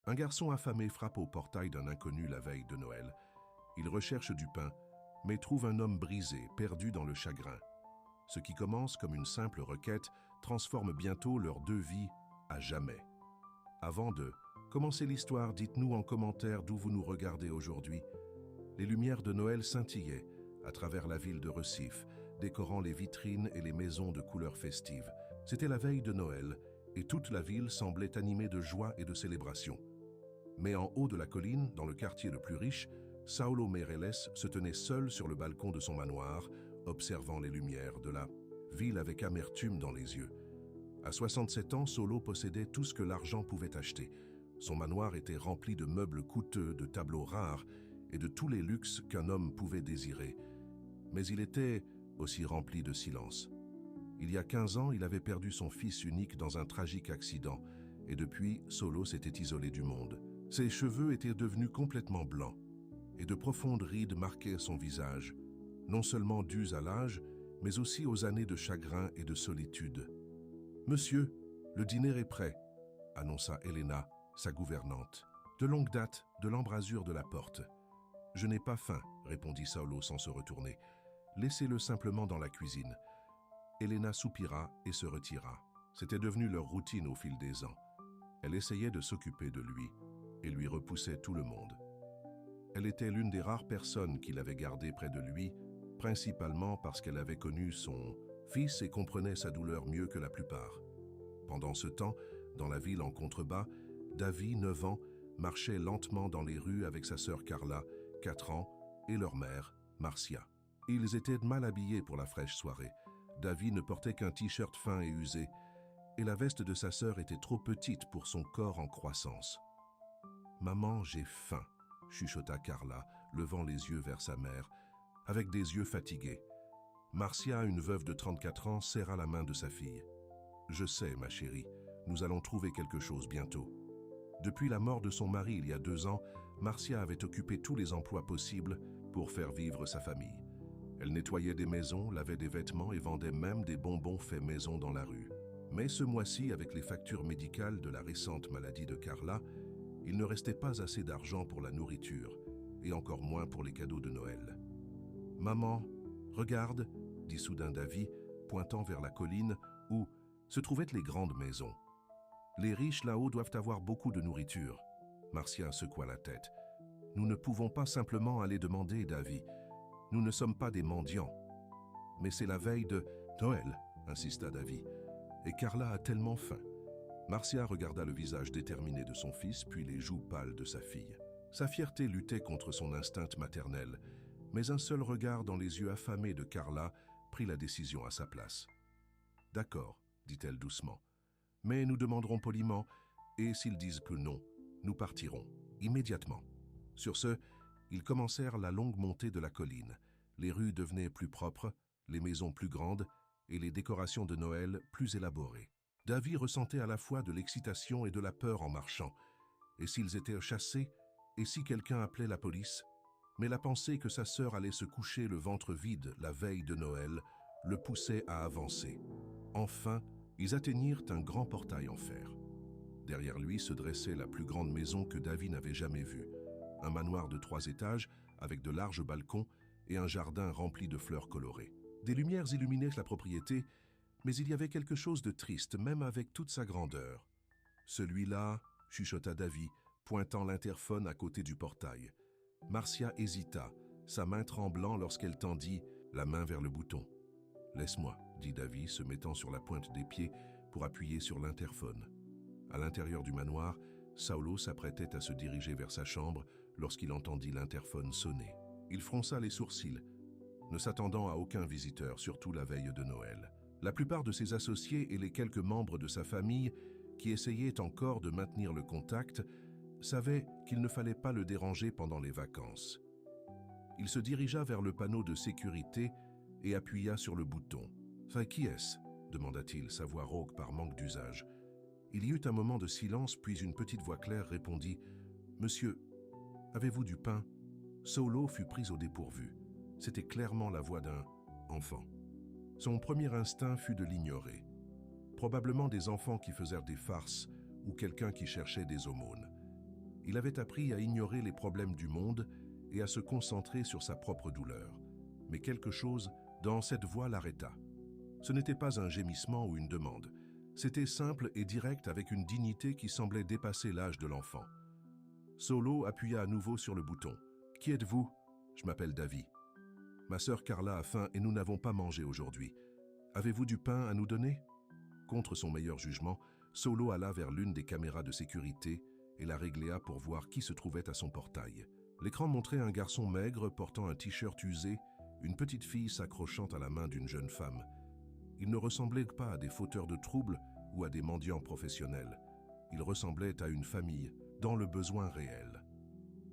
Un garçon affamé frappe au portail d'un inconnu la veille de Noël. Il recherche du pain, mais trouve un homme brisé, perdu dans le chagrin. Ce qui commence comme une simple requête transforme bientôt leurs deux vies à jamais. Avant de commencer l'histoire, dites-nous en commentaire d'où vous nous regardez aujourd'hui. Les lumières de Noël scintillaient à travers la ville de Recife, décorant les vitrines et les maisons de couleurs festives. C'était la veille de Noël et toute la ville semblait animée de joie et de célébration. Mais en haut de la colline, dans le quartier le plus riche, Saulo Meireles se tenait seul sur le balcon de son manoir, observant les lumières de la ville avec amertume dans les yeux. À 67 ans, Saulo possédait tout ce que l'argent pouvait acheter. Son manoir était rempli de meubles coûteux, de tableaux rares et de tous les luxes qu'un homme pouvait désirer. Mais il était aussi rempli de silence. Il y a 15 ans, il avait perdu son fils unique dans un tragique accident, et depuis, Saulo s'était isolé du monde. Ses cheveux étaient devenus complètement blancs, et de profondes rides marquaient son visage, non seulement dues à l'âge, mais aussi aux années de chagrin et de solitude. « Monsieur, le dîner est prêt », annonça Helena, sa gouvernante. De longue date, de l'embrasure de la porte. « Je n'ai pas faim », répondit Saulo sans se retourner. « Laissez-le simplement dans la cuisine. » Helena soupira et se retira. C'était devenu leur routine au fil des ans. Elle essayait de s'occuper de lui et lui repoussait tout le monde. Elle était l'une des rares personnes qu'il avait gardées près de lui, principalement parce qu'elle avait connu son fils et comprenait sa douleur mieux que la plupart. Pendant ce temps, dans la ville en contrebas, Davy, 9 ans, marchait lentement dans les rues avec sa sœur Carla, 4 ans, et leur mère, Marcia. Ils étaient mal habillés pour la fraîche soirée. Davy ne portait qu'un t-shirt fin et usé, et la veste de sa sœur était trop petite pour son corps en croissance. « Maman, j'ai faim », chuchota Carla, levant les yeux vers sa mère, avec des yeux fatigués. Marcia, une veuve de 34 ans, serra la main de sa fille. « Je sais, ma chérie, nous allons trouver quelque chose bientôt. » Depuis la mort de son mari il y a 2 ans, Marcia avait occupé tous les emplois possibles pour faire vivre sa famille. Elle nettoyait des maisons, lavait des vêtements et vendait même des bonbons faits maison dans la rue. Mais ce mois-ci, avec les factures médicales de la récente maladie de Carla, il ne restait pas assez d'argent pour la nourriture, et encore moins pour les cadeaux de Noël. « Maman, regarde », dit soudain Davy, pointant vers la colline où se trouvaient les grandes maisons. « Les riches là-haut doivent avoir beaucoup de nourriture. » Marcia secoua la tête. « Nous ne pouvons pas simplement aller demander, Davy. Nous ne sommes pas des mendiants. »« Mais c'est la veille de Noël, » insista Davy. « Et Carla a tellement faim. » Marcia regarda le visage déterminé de son fils, puis les joues pâles de sa fille. Sa fierté luttait contre son instinct maternel, mais un seul regard dans les yeux affamés de Carla prit la décision à sa place. « D'accord, » dit-elle doucement, « mais nous demanderons poliment, et s'ils disent que non, nous partirons, immédiatement. » Sur ce, ils commencèrent la longue montée de la colline. Les rues devenaient plus propres, les maisons plus grandes, et les décorations de Noël plus élaborées. Davy ressentait à la fois de l'excitation et de la peur en marchant. Et s'ils étaient chassés? Et si quelqu'un appelait la police? Mais la pensée que sa sœur allait se coucher le ventre vide la veille de Noël le poussait à avancer. Enfin, ils atteignirent un grand portail en fer. Derrière lui se dressait la plus grande maison que Davy n'avait jamais vue. Un manoir de 3 étages avec de larges balcons et un jardin rempli de fleurs colorées. Des lumières illuminaient la propriété, mais il y avait quelque chose de triste, même avec toute sa grandeur. « Celui-là » chuchota Davy, pointant l'interphone à côté du portail. Marcia hésita, sa main tremblant lorsqu'elle tendit la main vers le bouton. « Laisse-moi » dit Davy, se mettant sur la pointe des pieds pour appuyer sur l'interphone. À l'intérieur du manoir, Saulo s'apprêtait à se diriger vers sa chambre lorsqu'il entendit l'interphone sonner. Il fronça les sourcils, ne s'attendant à aucun visiteur, surtout la veille de Noël. La plupart de ses associés et les quelques membres de sa famille qui essayaient encore de maintenir le contact savaient qu'il ne fallait pas le déranger pendant les vacances. Il se dirigea vers le panneau de sécurité et appuya sur le bouton. « Qui est-ce » demanda-t-il, sa voix rauque par manque d'usage. Il y eut un moment de silence, puis une petite voix claire répondit « Monsieur, avez-vous du pain ?» Saulo fut pris au dépourvu. C'était clairement la voix d'un enfant. Son premier instinct fut de l'ignorer. Probablement des enfants qui faisaient des farces ou quelqu'un qui cherchait des aumônes. Il avait appris à ignorer les problèmes du monde et à se concentrer sur sa propre douleur. Mais quelque chose dans cette voix l'arrêta. Ce n'était pas un gémissement ou une demande. C'était simple et direct avec une dignité qui semblait dépasser l'âge de l'enfant. Saulo appuya à nouveau sur le bouton. « Qui êtes-vous »« Je m'appelle Davy. Ma sœur Carla a faim et nous n'avons pas mangé aujourd'hui. Avez-vous du pain à nous donner ?» Contre son meilleur jugement, Saulo alla vers l'une des caméras de sécurité et la régléa pour voir qui se trouvait à son portail. L'écran montrait un garçon maigre portant un t-shirt usé, une petite fille s'accrochant à la main d'une jeune femme. Ils ne ressemblaient pas à des fauteurs de troubles ou à des mendiants professionnels. Ils ressemblaient à une famille, dans le besoin réel.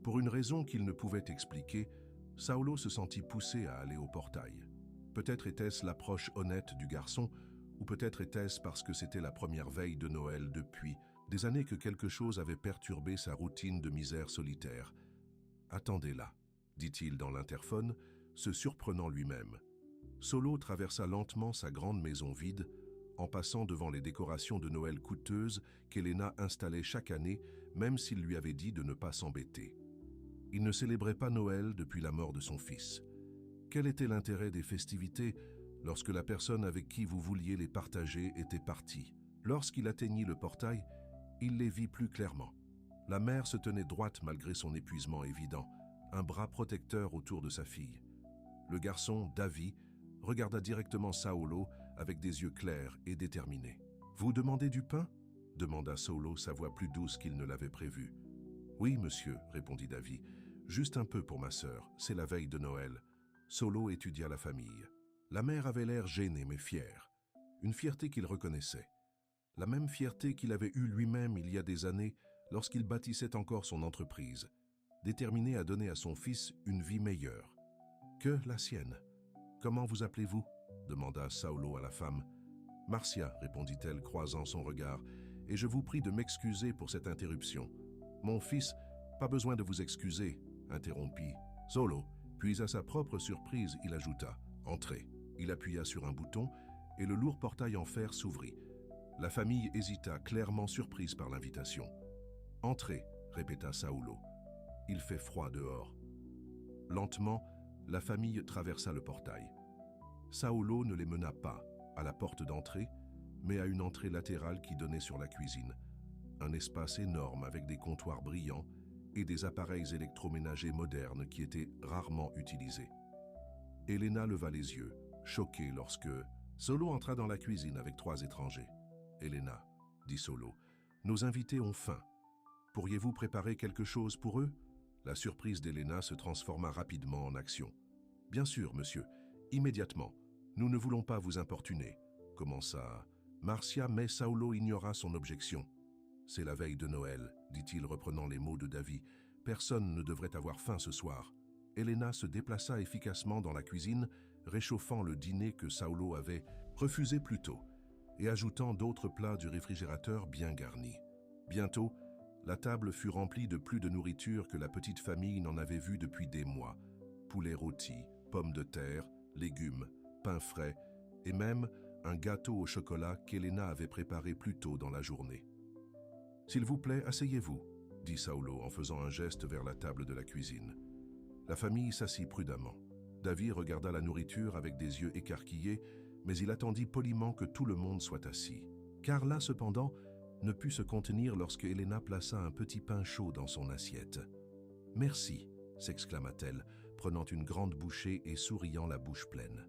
Pour une raison qu'il ne pouvait expliquer, Saulo se sentit poussé à aller au portail. Peut-être était-ce l'approche honnête du garçon, ou peut-être était-ce parce que c'était la première veille de Noël depuis des années que quelque chose avait perturbé sa routine de misère solitaire. « Attendez là », dit-il dans l'interphone, se surprenant lui-même. Saulo traversa lentement sa grande maison vide, en passant devant les décorations de Noël coûteuses qu'Elena installait chaque année, même s'il lui avait dit de ne pas s'embêter. Il ne célébrait pas Noël depuis la mort de son fils. Quel était l'intérêt des festivités lorsque la personne avec qui vous vouliez les partager était partie? Lorsqu'il atteignit le portail, il les vit plus clairement. La mère se tenait droite malgré son épuisement évident, un bras protecteur autour de sa fille. Le garçon, Davy, regarda directement Saulo avec des yeux clairs et déterminés. « Vous demandez du pain » demanda Saulo, sa voix plus douce qu'il ne l'avait prévu. « Oui, monsieur, » répondit Davy. « Juste un peu pour ma sœur, c'est la veille de Noël. » Saulo étudia la famille. La mère avait l'air gênée mais fière, une fierté qu'il reconnaissait. La même fierté qu'il avait eue lui-même il y a des années lorsqu'il bâtissait encore son entreprise, déterminé à donner à son fils une vie meilleure que la sienne. « Comment vous appelez-vous » demanda Saulo à la femme. « Marcia, » répondit-elle, croisant son regard, « et je vous prie de m'excuser pour cette interruption. »« Mon fils, pas besoin de vous excuser, » interrompit Saulo, puis à sa propre surprise, il ajouta « Entrez ». Il appuya sur un bouton et le lourd portail en fer s'ouvrit. La famille hésita, clairement surprise par l'invitation. « Entrez », répéta Saulo. « Il fait froid dehors. » Lentement, la famille traversa le portail. Saulo ne les mena pas à la porte d'entrée, mais à une entrée latérale qui donnait sur la cuisine. Un espace énorme avec des comptoirs brillants et des appareils électroménagers modernes qui étaient rarement utilisés. Elena leva les yeux, choquée lorsque Saulo entra dans la cuisine avec 3 étrangers. « Elena, » dit Saulo, « nos invités ont faim. Pourriez-vous préparer quelque chose pour eux ?» La surprise d'Elena se transforma rapidement en action. « Bien sûr, monsieur, immédiatement. Nous ne voulons pas vous importuner. » commença Marcia, mais Saulo ignora son objection. « C'est la veille de Noël, » dit-il reprenant les mots de Davy. « Personne ne devrait avoir faim ce soir. » Elena se déplaça efficacement dans la cuisine, réchauffant le dîner que Saulo avait refusé plus tôt, et ajoutant d'autres plats du réfrigérateur bien garnis. Bientôt, la table fut remplie de plus de nourriture que la petite famille n'en avait vu depuis des mois. Poulet rôti, pommes de terre, légumes, pain frais, et même un gâteau au chocolat qu'Elena avait préparé plus tôt dans la journée. « S'il vous plaît, asseyez-vous » dit Saulo en faisant un geste vers la table de la cuisine. La famille s'assit prudemment. Davy regarda la nourriture avec des yeux écarquillés, mais il attendit poliment que tout le monde soit assis. Carla, cependant, ne put se contenir lorsque Elena plaça un petit pain chaud dans son assiette. « Merci » s'exclama-t-elle, prenant une grande bouchée et souriant la bouche pleine.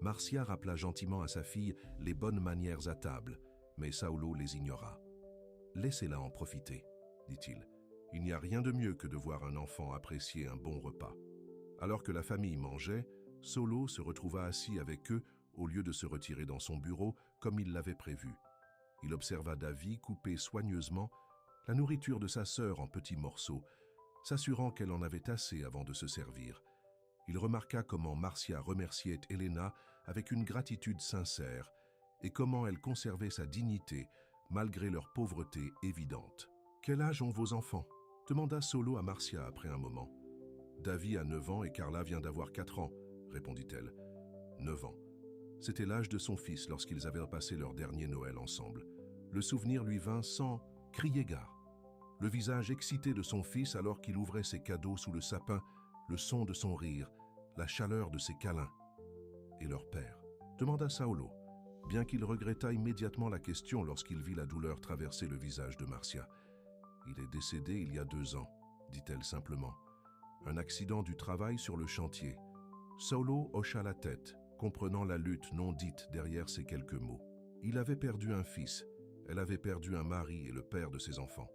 Marcia rappela gentiment à sa fille les bonnes manières à table, mais Saulo les ignora. « Laissez-la en profiter, » dit-il. « Il n'y a rien de mieux que de voir un enfant apprécier un bon repas. » Alors que la famille mangeait, Saulo se retrouva assis avec eux au lieu de se retirer dans son bureau comme il l'avait prévu. Il observa Davy couper soigneusement la nourriture de sa sœur en petits morceaux, s'assurant qu'elle en avait assez avant de se servir. Il remarqua comment Marcia remerciait Elena avec une gratitude sincère et comment elle conservait sa dignité malgré leur pauvreté évidente. « Quel âge ont vos enfants ?» demanda Saulo à Marcia après un moment. « Davy a 9 ans et Carla vient d'avoir 4 ans, » répondit-elle. 9 ans. C'était l'âge de son fils lorsqu'ils avaient passé leur dernier Noël ensemble. Le souvenir lui vint sans crier gare. le visage excité de son fils alors qu'il ouvrait ses cadeaux sous le sapin, le son de son rire, la chaleur de ses câlins. Et leur père? Demanda Saulo, bien qu'il regrettât immédiatement la question lorsqu'il vit la douleur traverser le visage de Marcia. Il est décédé il y a 2 ans, dit-elle simplement. Un accident du travail sur le chantier. Saulo hocha la tête, comprenant la lutte non dite derrière ces quelques mots. Il avait perdu un fils, elle avait perdu un mari et le père de ses enfants.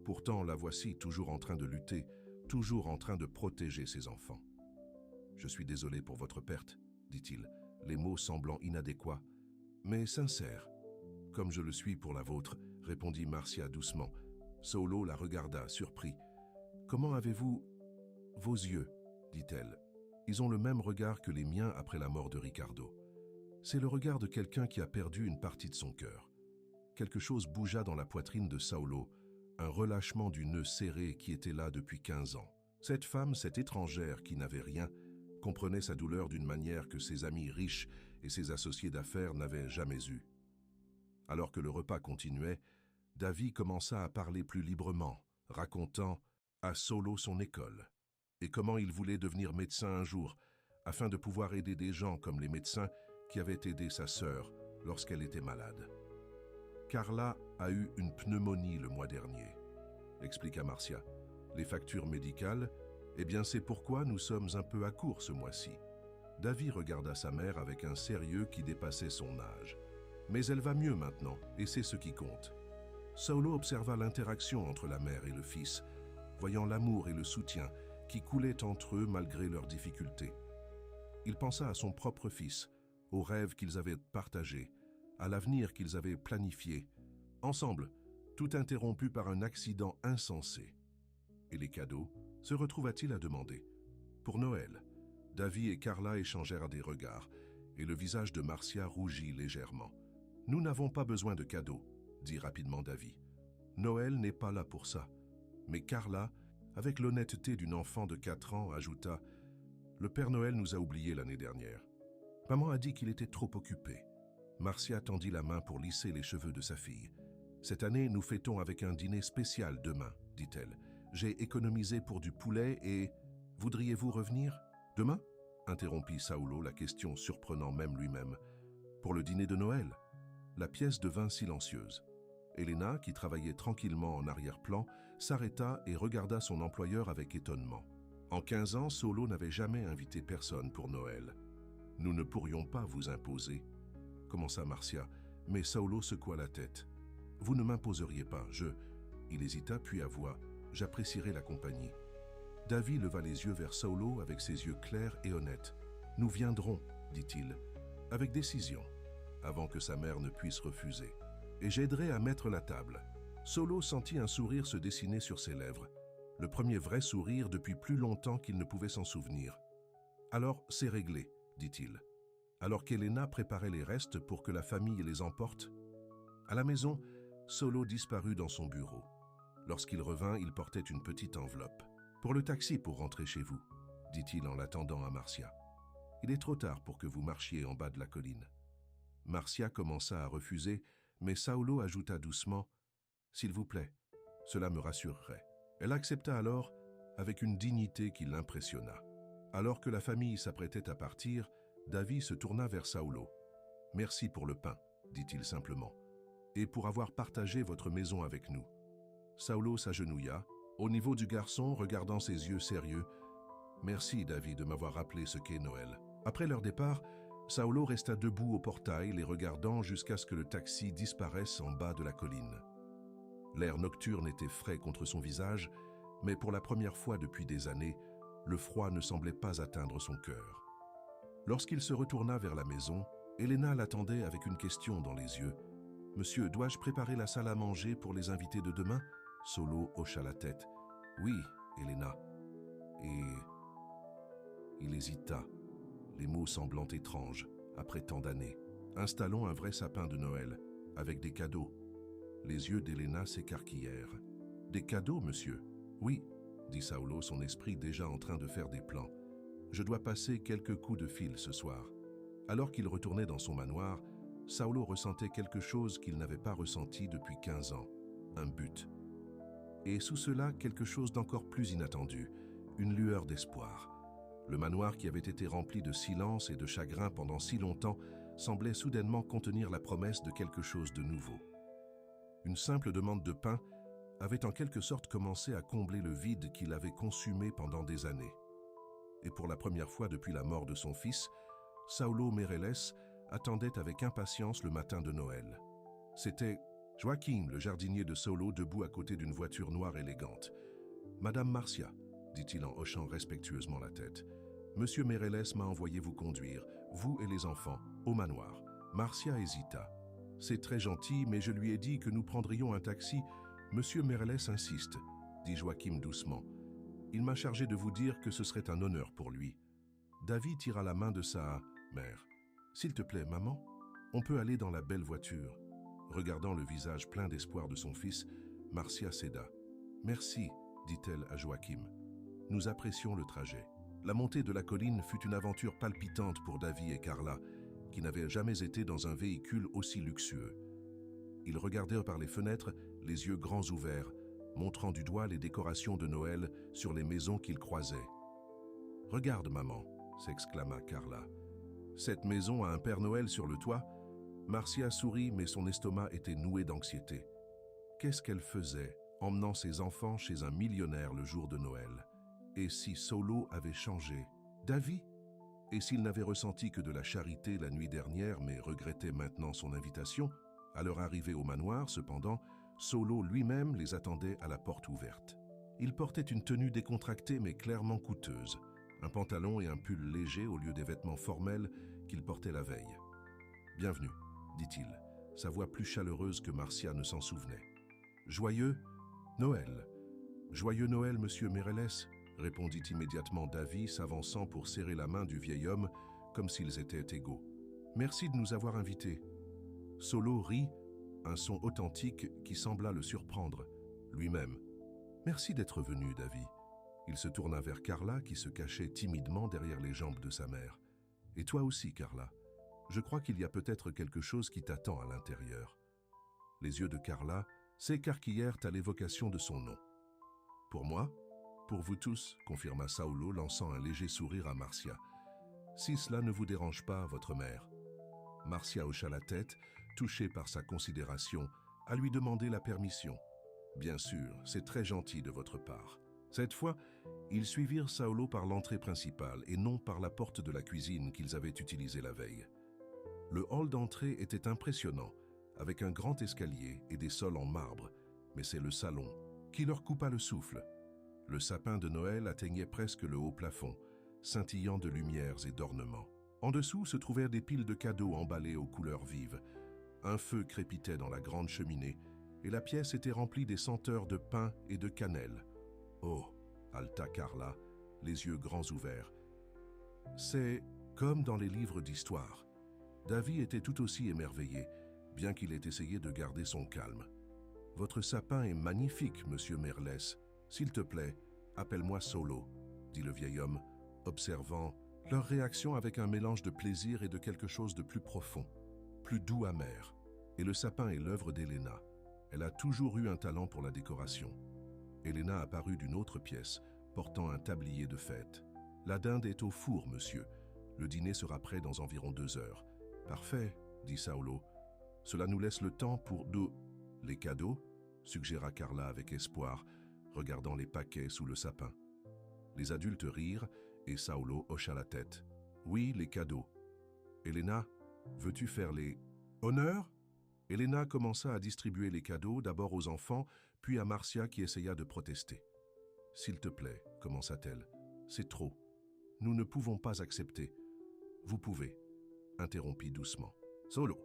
Pourtant, la voici toujours en train de lutter, toujours en train de protéger ses enfants. « Je suis désolé pour votre perte, » dit-il, les mots semblant inadéquats, mais sincères. « Comme je le suis pour la vôtre, » répondit Marcia doucement. Saulo la regarda, surpris. « Comment avez-vous... vos yeux ?» dit-elle. « Ils ont le même regard que les miens après la mort de Ricardo. C'est le regard de quelqu'un qui a perdu une partie de son cœur. » Quelque chose bougea dans la poitrine de Saulo, un relâchement du nœud serré qui était là depuis 15 ans. Cette femme, cette étrangère qui n'avait rien, comprenait sa douleur d'une manière que ses amis riches et ses associés d'affaires n'avaient jamais eue. Alors que le repas continuait, Davy commença à parler plus librement, racontant à Saulo son école et comment il voulait devenir médecin un jour, afin de pouvoir aider des gens comme les médecins qui avaient aidé sa sœur lorsqu'elle était malade. « Carla a eu une pneumonie le mois dernier, » expliqua Marcia. « Les factures médicales, eh bien c'est pourquoi nous sommes un peu à court ce mois-ci. » Davy regarda sa mère avec un sérieux qui dépassait son âge. « Mais elle va mieux maintenant, et c'est ce qui compte. » Saulo observa l'interaction entre la mère et le fils, voyant l'amour et le soutien qui coulaient entre eux malgré leurs difficultés. Il pensa à son propre fils, aux rêves qu'ils avaient partagés, à l'avenir qu'ils avaient planifié, ensemble, tout interrompu par un accident insensé. Et les cadeaux, se retrouva-t-il à demander? Pour Noël, Davy et Carla échangèrent des regards, et le visage de Marcia rougit légèrement. « Nous n'avons pas besoin de cadeaux, » dit rapidement Davy. « Noël n'est pas là pour ça. » Mais Carla, avec l'honnêteté d'une enfant de 4 ans, ajouta « Le Père Noël nous a oubliés l'année dernière. Maman a dit qu'il était trop occupé. » Marcia tendit la main pour lisser les cheveux de sa fille. « Cette année, nous fêtons avec un dîner spécial demain, » dit-elle. « J'ai économisé pour du poulet et... Voudriez-vous revenir? »« Demain ?» interrompit Saulo, la question surprenant même lui-même. « Pour le dîner de Noël ?» La pièce devint silencieuse. Elena, qui travaillait tranquillement en arrière-plan, s'arrêta et regarda son employeur avec étonnement. En 15 ans, Saulo n'avait jamais invité personne pour Noël. « Nous ne pourrions pas vous imposer, » commença Marcia, mais Saulo secoua la tête. « Vous ne m'imposeriez pas, je... » Il hésita puis avoua. « J'apprécierais la compagnie. » Davy leva les yeux vers Saulo avec ses yeux clairs et honnêtes. « Nous viendrons, » dit-il, avec décision, avant que sa mère ne puisse refuser. « Et j'aiderai à mettre la table. » Saulo sentit un sourire se dessiner sur ses lèvres, le premier vrai sourire depuis plus longtemps qu'il ne pouvait s'en souvenir. « Alors, c'est réglé, » dit-il, alors qu'Elena préparait les restes pour que la famille les emporte. À la maison, Saulo disparut dans son bureau. Lorsqu'il revint, il portait une petite enveloppe. « Pour le taxi pour rentrer chez vous, » dit-il en l'attendant à Marcia. « Il est trop tard pour que vous marchiez en bas de la colline. » Marcia commença à refuser, mais Saulo ajouta doucement « S'il vous plaît, cela me rassurerait. » Elle accepta alors avec une dignité qui l'impressionna. Alors que la famille s'apprêtait à partir, Davy se tourna vers Saulo. « Merci pour le pain, » dit-il simplement, « et pour avoir partagé votre maison avec nous. » Saulo s'agenouilla, au niveau du garçon, regardant ses yeux sérieux. « Merci, Davy, de m'avoir rappelé ce qu'est Noël. » Après leur départ, Saulo resta debout au portail, les regardant jusqu'à ce que le taxi disparaisse en bas de la colline. L'air nocturne était frais contre son visage, mais pour la première fois depuis des années, le froid ne semblait pas atteindre son cœur. Lorsqu'il se retourna vers la maison, Elena l'attendait avec une question dans les yeux. « Monsieur, dois-je préparer la salle à manger pour les invités de demain ?» Saulo hocha la tête. « Oui, Elena. » Et... Il hésita, les mots semblant étranges, après tant d'années. « Installons un vrai sapin de Noël, avec des cadeaux. » Les yeux d'Elena s'écarquillèrent. « Des cadeaux, monsieur ?»« Oui, » dit Saulo, son esprit déjà en train de faire des plans. « Je dois passer quelques coups de fil ce soir. » Alors qu'il retournait dans son manoir, Saulo ressentait quelque chose qu'il n'avait pas ressenti depuis 15 ans. Un but. et sous cela quelque chose d'encore plus inattendu, une lueur d'espoir. Le manoir qui avait été rempli de silence et de chagrin pendant si longtemps semblait soudainement contenir la promesse de quelque chose de nouveau. Une simple demande de pain avait en quelque sorte commencé à combler le vide qui l'avait consumé pendant des années. Et pour la première fois depuis la mort de son fils, Saulo Meirelles attendait avec impatience le matin de Noël. C'était Joachim, le jardinier de Saulo, debout à côté d'une voiture noire élégante. « Madame Marcia », dit-il en hochant respectueusement la tête, « Monsieur Meirelles m'a envoyé vous conduire, vous et les enfants, au manoir. » Marcia hésita. « C'est très gentil, mais je lui ai dit que nous prendrions un taxi. Monsieur Meirelles insiste, » dit Joachim doucement. « Il m'a chargé de vous dire que ce serait un honneur pour lui. » Davy tira la main de sa mère. « S'il te plaît, maman, on peut aller dans la belle voiture. » Regardant le visage plein d'espoir de son fils, Marcia céda. « Merci, dit-elle à Joachim. Nous apprécions le trajet. » La montée de la colline fut une aventure palpitante pour Davy et Carla, qui n'avaient jamais été dans un véhicule aussi luxueux. Ils regardèrent par les fenêtres, les yeux grands ouverts, montrant du doigt les décorations de Noël sur les maisons qu'ils croisaient. « Regarde, maman !» s'exclama Carla. « Cette maison a un Père Noël sur le toit ?» Marcia sourit, mais son estomac était noué d'anxiété. Qu'est-ce qu'elle faisait, emmenant ses enfants chez un millionnaire le jour de Noël? Et si Saulo avait changé? Davy? Et s'il n'avait ressenti que de la charité la nuit dernière, mais regrettait maintenant son invitation? À leur arrivée au manoir, cependant, Saulo lui-même les attendait à la porte ouverte. Il portait une tenue décontractée mais clairement coûteuse, un pantalon et un pull léger au lieu des vêtements formels qu'il portait la veille. « Bienvenue, » dit-il, sa voix plus chaleureuse que Marcia ne s'en souvenait. « Joyeux Noël !»« Joyeux Noël, monsieur Meirelles !» répondit immédiatement Davy, s'avançant pour serrer la main du vieil homme comme s'ils étaient égaux. « Merci de nous avoir invités. » Saulo rit, un son authentique qui sembla le surprendre, lui-même. « Merci d'être venu, Davy. » Il se tourna vers Carla qui se cachait timidement derrière les jambes de sa mère. « Et toi aussi, Carla. Je crois qu'il y a peut-être quelque chose qui t'attend à l'intérieur. » Les yeux de Carla s'écarquillèrent à l'évocation de son nom. « Pour moi ? Pour vous tous, » confirma Saulo, lançant un léger sourire à Marcia. « Si cela ne vous dérange pas, votre mère. » Marcia hocha la tête, touchée par sa considération, à lui demander la permission. « Bien sûr, c'est très gentil de votre part. » Cette fois, ils suivirent Saulo par l'entrée principale et non par la porte de la cuisine qu'ils avaient utilisée la veille. Le hall d'entrée était impressionnant, avec un grand escalier et des sols en marbre, mais c'est le salon qui leur coupa le souffle. Le sapin de Noël atteignait presque le haut plafond, scintillant de lumières et d'ornements. En dessous se trouvèrent des piles de cadeaux emballés aux couleurs vives. Un feu crépitait dans la grande cheminée, et la pièce était remplie des senteurs de pain et de cannelle. « Oh !» haleta Carla, les yeux grands ouverts. « C'est comme dans les livres d'histoire. » Davy était tout aussi émerveillé, bien qu'il ait essayé de garder son calme. « Votre sapin est magnifique, monsieur Meirelles. S'il te plaît, appelle-moi Saulo, » dit le vieil homme, observant leur réaction avec un mélange de plaisir et de quelque chose de plus profond, plus doux amer. Et le sapin est l'œuvre d'Elena. Elle a toujours eu un talent pour la décoration. Elena apparut d'une autre pièce, portant un tablier de fête. « La dinde est au four, monsieur. Le dîner sera prêt dans environ 2 heures. »« Parfait, » dit Saulo. « Cela nous laisse le temps pour les cadeaux ?» suggéra Carla avec espoir, regardant les paquets sous le sapin. Les adultes rirent et Saulo hocha la tête. « Oui, les cadeaux. Elena, veux-tu faire les honneurs ?» Elena commença à distribuer les cadeaux, d'abord aux enfants, puis à Marcia qui essaya de protester. « S'il te plaît, » commença-t-elle, « c'est trop. Nous ne pouvons pas accepter. »« Vous pouvez, » interrompit doucement. « Saulo,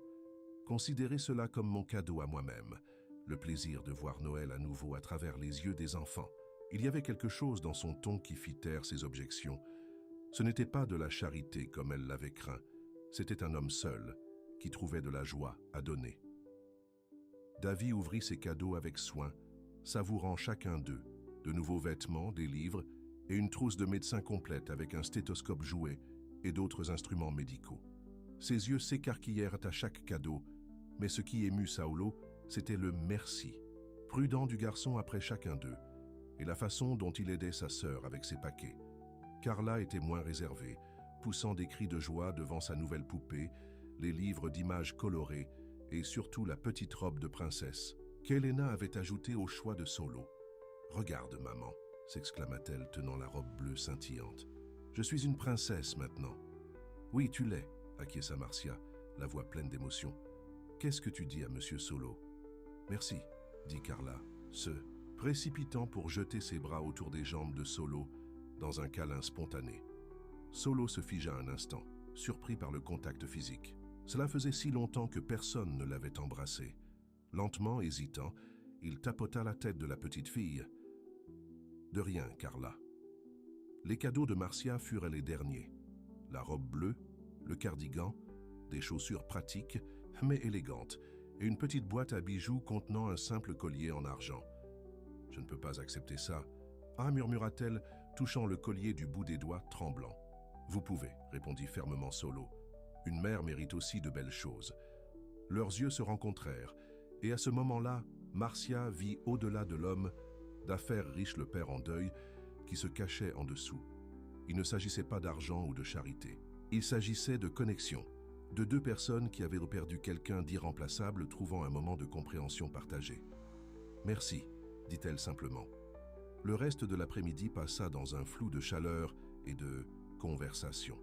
considérez cela comme mon cadeau à moi-même, le plaisir de voir Noël à nouveau à travers les yeux des enfants. » Il y avait quelque chose dans son ton qui fit taire ses objections. Ce n'était pas de la charité comme elle l'avait craint, c'était un homme seul qui trouvait de la joie à donner. Davy ouvrit ses cadeaux avec soin, savourant chacun d'eux, de nouveaux vêtements, des livres et une trousse de médecin complète avec un stéthoscope jouet et d'autres instruments médicaux. Ses yeux s'écarquillèrent à chaque cadeau, mais ce qui émut Saulo, c'était le « merci », prudent du garçon après chacun d'eux, et la façon dont il aidait sa sœur avec ses paquets. Carla était moins réservée, poussant des cris de joie devant sa nouvelle poupée, les livres d'images colorées et surtout la petite robe de princesse qu'Elena avait ajoutée au choix de Solo. « Regarde, maman !» s'exclama-t-elle, tenant la robe bleue scintillante. « Je suis une princesse maintenant. »« Oui, tu l'es, » acquiesça Marcia, la voix pleine d'émotion. « Qu'est-ce que tu dis à Monsieur Solo ?»« Merci, » dit Carla, se précipitant pour jeter ses bras autour des jambes de Solo dans un câlin spontané. Solo se figea un instant, surpris par le contact physique. Cela faisait si longtemps que personne ne l'avait embrassé. Lentement, hésitant, il tapota la tête de la petite fille. « De rien, Carla. » Les cadeaux de Marcia furent les derniers. La robe bleue, le cardigan, des chaussures pratiques mais élégantes et une petite boîte à bijoux contenant un simple collier en argent. « Je ne peux pas accepter ça. »« Ah » murmura-t-elle, touchant le collier du bout des doigts, tremblant. « Vous pouvez » répondit fermement Solo. « Une mère mérite aussi de belles choses. » Leurs yeux se rencontrèrent, et à ce moment-là, Marcia vit au-delà de l'homme d'affaires riche le père en deuil qui se cachait en dessous. Il ne s'agissait pas d'argent ou de charité. Il s'agissait de connexion, de deux personnes qui avaient perdu quelqu'un d'irremplaçable trouvant un moment de compréhension partagée. « Merci », dit-elle simplement. Le reste de l'après-midi passa dans un flou de chaleur et de conversation.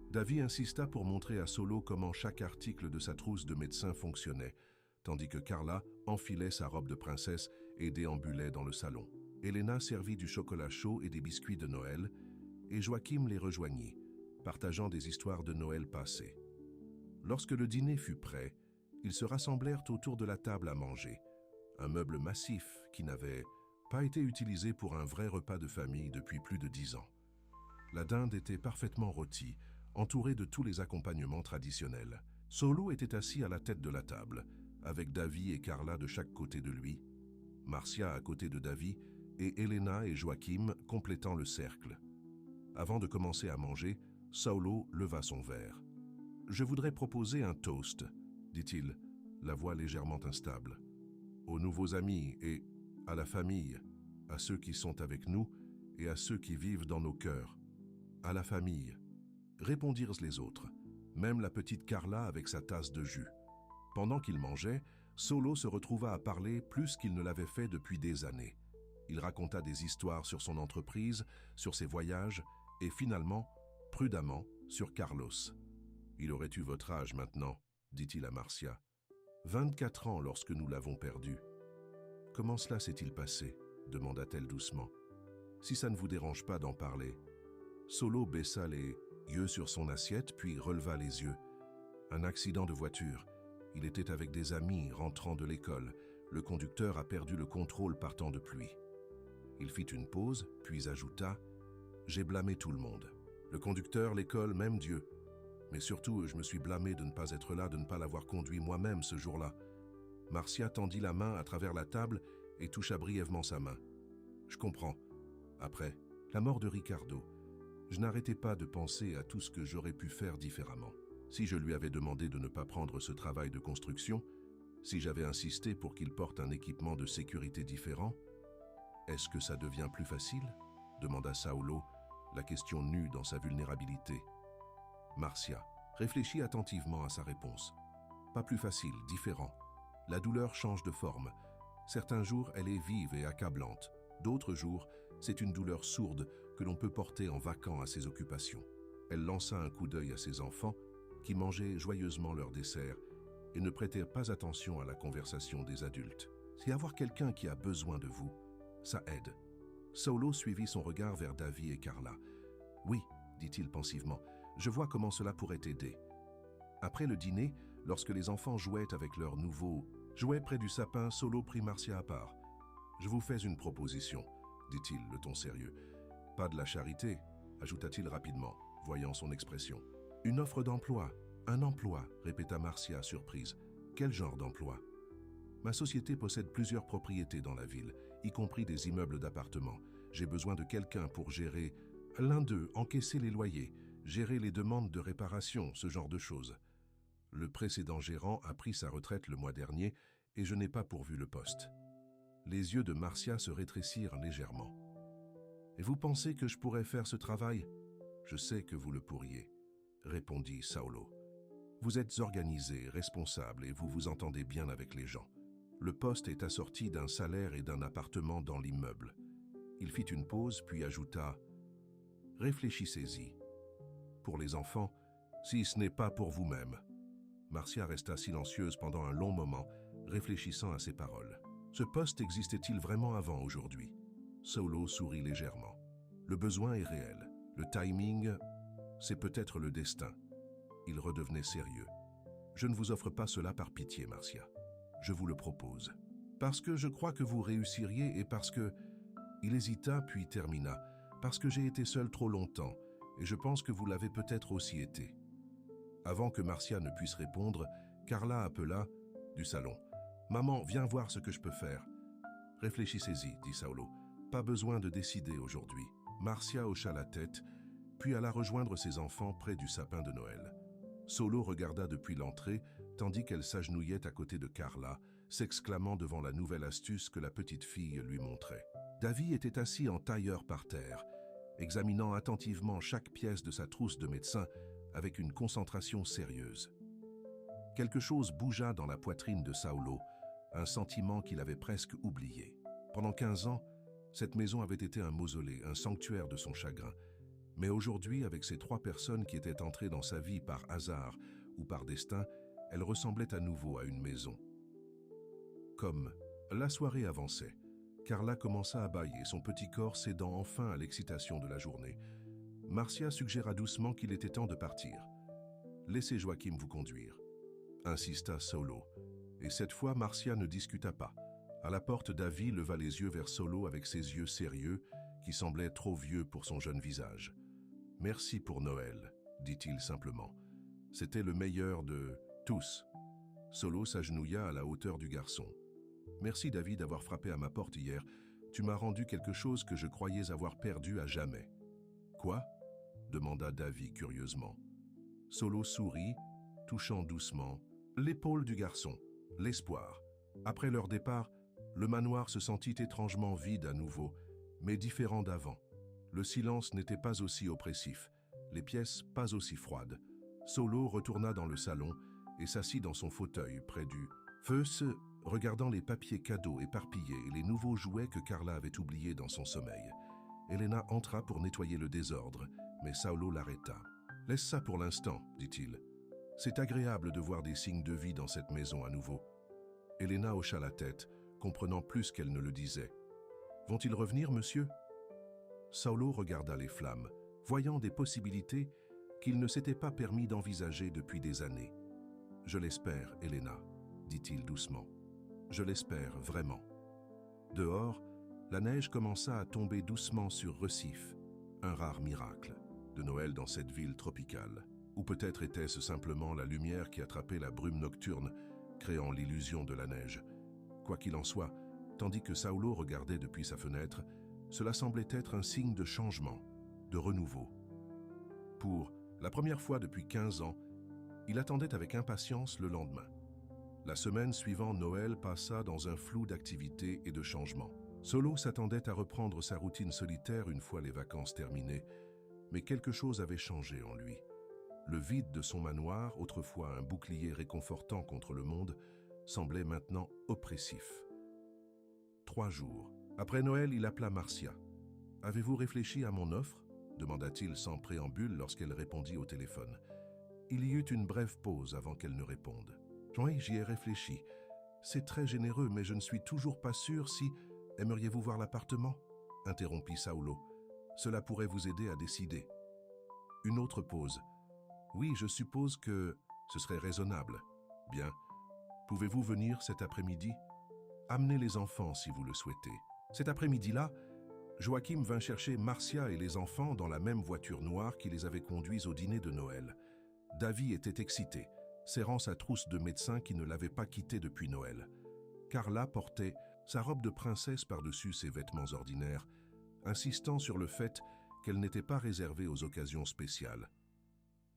Davy insista pour montrer à Solo comment chaque article de sa trousse de médecin fonctionnait, tandis que Carla enfilait sa robe de princesse et déambulait dans le salon. Elena servit du chocolat chaud et des biscuits de Noël, et Joachim les rejoignit, partageant des histoires de Noël passées. Lorsque le dîner fut prêt, ils se rassemblèrent autour de la table à manger, un meuble massif qui n'avait pas été utilisé pour un vrai repas de famille depuis plus de 10 ans. La dinde était parfaitement rôtie, entourée de tous les accompagnements traditionnels. Solo était assis à la tête de la table, avec Davy et Carla de chaque côté de lui, Marcia à côté de Davy et Elena et Joachim complétant le cercle. Avant de commencer à manger, Solo leva son verre. « Je voudrais proposer un toast, » dit-il, la voix légèrement instable. « Aux nouveaux amis et à la famille, à ceux qui sont avec nous et à ceux qui vivent dans nos cœurs. À la famille. » Répondirent les autres, même la petite Carla avec sa tasse de jus. Pendant qu'il mangeait, Solo se retrouva à parler plus qu'il ne l'avait fait depuis des années. Il raconta des histoires sur son entreprise, sur ses voyages et finalement, prudemment, sur Carlos. « Il aurait eu votre âge maintenant, » dit-il à Marcia. « 24 ans lorsque nous l'avons perdu. »« Comment cela s'est-il passé ?» demanda-t-elle doucement. « Si ça ne vous dérange pas d'en parler. » Solo baissa les yeux sur son assiette puis releva les yeux. « Un accident de voiture. Il était avec des amis rentrant de l'école. Le conducteur a perdu le contrôle par temps de pluie. » Il fit une pause, puis ajouta « J'ai blâmé tout le monde. Le conducteur, l'école, même Dieu. Mais surtout, je me suis blâmé de ne pas être là, de ne pas l'avoir conduit moi-même ce jour-là. » Marcia tendit la main à travers la table et toucha brièvement sa main. « Je comprends. Après, la mort de Ricardo, je n'arrêtais pas de penser à tout ce que j'aurais pu faire différemment. Si je lui avais demandé de ne pas prendre ce travail de construction, si j'avais insisté pour qu'il porte un équipement de sécurité différent, est-ce que ça devient plus facile ?» demanda Saulo, la question nue dans sa vulnérabilité. Marcia réfléchit attentivement à sa réponse. « Pas plus facile, différent. La douleur change de forme. Certains jours, elle est vive et accablante. D'autres jours, c'est une douleur sourde que l'on peut porter en vaquant à ses occupations. » Elle lança un coup d'œil à ses enfants, qui mangeaient joyeusement leur dessert et ne prêtèrent pas attention à la conversation des adultes. « C'est avoir quelqu'un qui a besoin de vous. Ça aide. » Solo suivit son regard vers Davy et Carla. « Oui, » dit-il pensivement, « je vois comment cela pourrait t'aider. » Après le dîner, lorsque les enfants jouaient avec leurs nouveaux jouets près du sapin, Solo prit Marcia à part. « Je vous fais une proposition, » dit-il, le ton sérieux. « Pas de la charité, » ajouta-t-il rapidement, voyant son expression. « Une offre d'emploi, un emploi, » répéta Marcia, surprise. « Quel genre d'emploi ?»« Ma société possède plusieurs propriétés dans la ville, y compris des immeubles d'appartements. J'ai besoin de quelqu'un pour gérer l'un d'eux, encaisser les loyers, gérer les demandes de réparation, ce genre de choses. Le précédent gérant a pris sa retraite le mois dernier et je n'ai pas pourvu le poste. » Les yeux de Marcia se rétrécirent légèrement. « Et vous pensez que je pourrais faire ce travail ? Je sais que vous le pourriez, répondit Saulo. Vous êtes organisé, responsable et vous vous entendez bien avec les gens. Le poste est assorti d'un salaire et d'un appartement dans l'immeuble. Il fit une pause puis ajouta « Réfléchissez-y. Pour les enfants, si ce n'est pas pour vous-même. » Marcia resta silencieuse pendant un long moment, réfléchissant à ses paroles. Ce poste existait-il vraiment avant aujourd'hui? Saulo sourit légèrement. Le besoin est réel. Le timing, c'est peut-être le destin. Il redevenait sérieux. Je ne vous offre pas cela par pitié, Marcia. Je vous le propose. Parce que je crois que vous réussiriez et parce que... Il hésita puis termina. Parce que j'ai été seul trop longtemps et je pense que vous l'avez peut-être aussi été. Avant que Marcia ne puisse répondre, Carla appela du salon. « Maman, viens voir ce que je peux faire. » « Réfléchissez-y, dit Saulo. Pas besoin de décider aujourd'hui. » Marcia hocha la tête, puis alla rejoindre ses enfants près du sapin de Noël. Saulo regarda depuis l'entrée, tandis qu'elle s'agenouillait à côté de Carla, s'exclamant devant la nouvelle astuce que la petite fille lui montrait. Davy était assis en tailleur par terre, examinant attentivement chaque pièce de sa trousse de médecin avec une concentration sérieuse. Quelque chose bougea dans la poitrine de Saulo, un sentiment qu'il avait presque oublié. Pendant 15 ans, cette maison avait été un mausolée, un sanctuaire de son chagrin. Mais aujourd'hui, avec ces 3 personnes qui étaient entrées dans sa vie par hasard ou par destin, elle ressemblait à nouveau à une maison. Comme la soirée avançait, Carla commença à bâiller, son petit corps cédant enfin à l'excitation de la journée. Marcia suggéra doucement qu'il était temps de partir. « Laissez Joachim vous conduire », insista Saulo. Et cette fois, Marcia ne discuta pas. À la porte, Davy leva les yeux vers Saulo avec ses yeux sérieux, qui semblaient trop vieux pour son jeune visage. « Merci pour Noël, » dit-il simplement. « C'était le meilleur de tous. » Saulo s'agenouilla à la hauteur du garçon. « Merci Davy d'avoir frappé à ma porte hier. Tu m'as rendu quelque chose que je croyais avoir perdu à jamais. »« Quoi ?» demanda Davy curieusement. Saulo sourit, touchant doucement l'épaule du garçon. L'espoir. Après leur départ, le manoir se sentit étrangement vide à nouveau, mais différent d'avant. Le silence n'était pas aussi oppressif, les pièces pas aussi froides. Saulo retourna dans le salon et s'assit dans son fauteuil près du feu, regardant les papiers cadeaux éparpillés et les nouveaux jouets que Carla avait oubliés dans son sommeil. Elena entra pour nettoyer le désordre, mais Saulo l'arrêta. « Laisse ça pour l'instant, dit-il. C'est agréable de voir des signes de vie dans cette maison à nouveau. » Elena hocha la tête, comprenant plus qu'elle ne le disait. « Vont-ils revenir, monsieur ?» Saulo regarda les flammes, voyant des possibilités qu'il ne s'était pas permis d'envisager depuis des années. « Je l'espère, Elena, » dit-il doucement. « Je l'espère vraiment. » Dehors, la neige commença à tomber doucement sur Recife, un rare miracle de Noël dans cette ville tropicale. Ou peut-être était-ce simplement la lumière qui attrapait la brume nocturne, créant l'illusion de la neige. Quoi qu'il en soit, tandis que Saulo regardait depuis sa fenêtre, cela semblait être un signe de changement, de renouveau. Pour la première fois depuis 15 ans, il attendait avec impatience le lendemain. La semaine suivant Noël passa dans un flou d'activités et de changements. Saulo s'attendait à reprendre sa routine solitaire une fois les vacances terminées, mais quelque chose avait changé en lui. Le vide de son manoir, autrefois un bouclier réconfortant contre le monde, semblait maintenant oppressif. 3 jours. Après Noël, il appela Marcia. « Avez-vous réfléchi à mon offre ?» demanda-t-il sans préambule lorsqu'elle répondit au téléphone. Il y eut une brève pause avant qu'elle ne réponde. « Oui, j'y ai réfléchi. C'est très généreux, mais je ne suis toujours pas sûr si... Aimeriez-vous voir l'appartement ?» interrompit Saulo. « Cela pourrait vous aider à décider. » Une autre pause. « Oui, je suppose que ce serait raisonnable. Bien. Pouvez-vous venir cet après-midi? Amenez les enfants si vous le souhaitez. » Cet après-midi-là, Joachim vint chercher Marcia et les enfants dans la même voiture noire qui les avait conduits au dîner de Noël. Davy était excité, serrant sa trousse de médecin qui ne l'avait pas quitté depuis Noël. Carla portait sa robe de princesse par-dessus ses vêtements ordinaires, insistant sur le fait qu'elle n'était pas réservée aux occasions spéciales.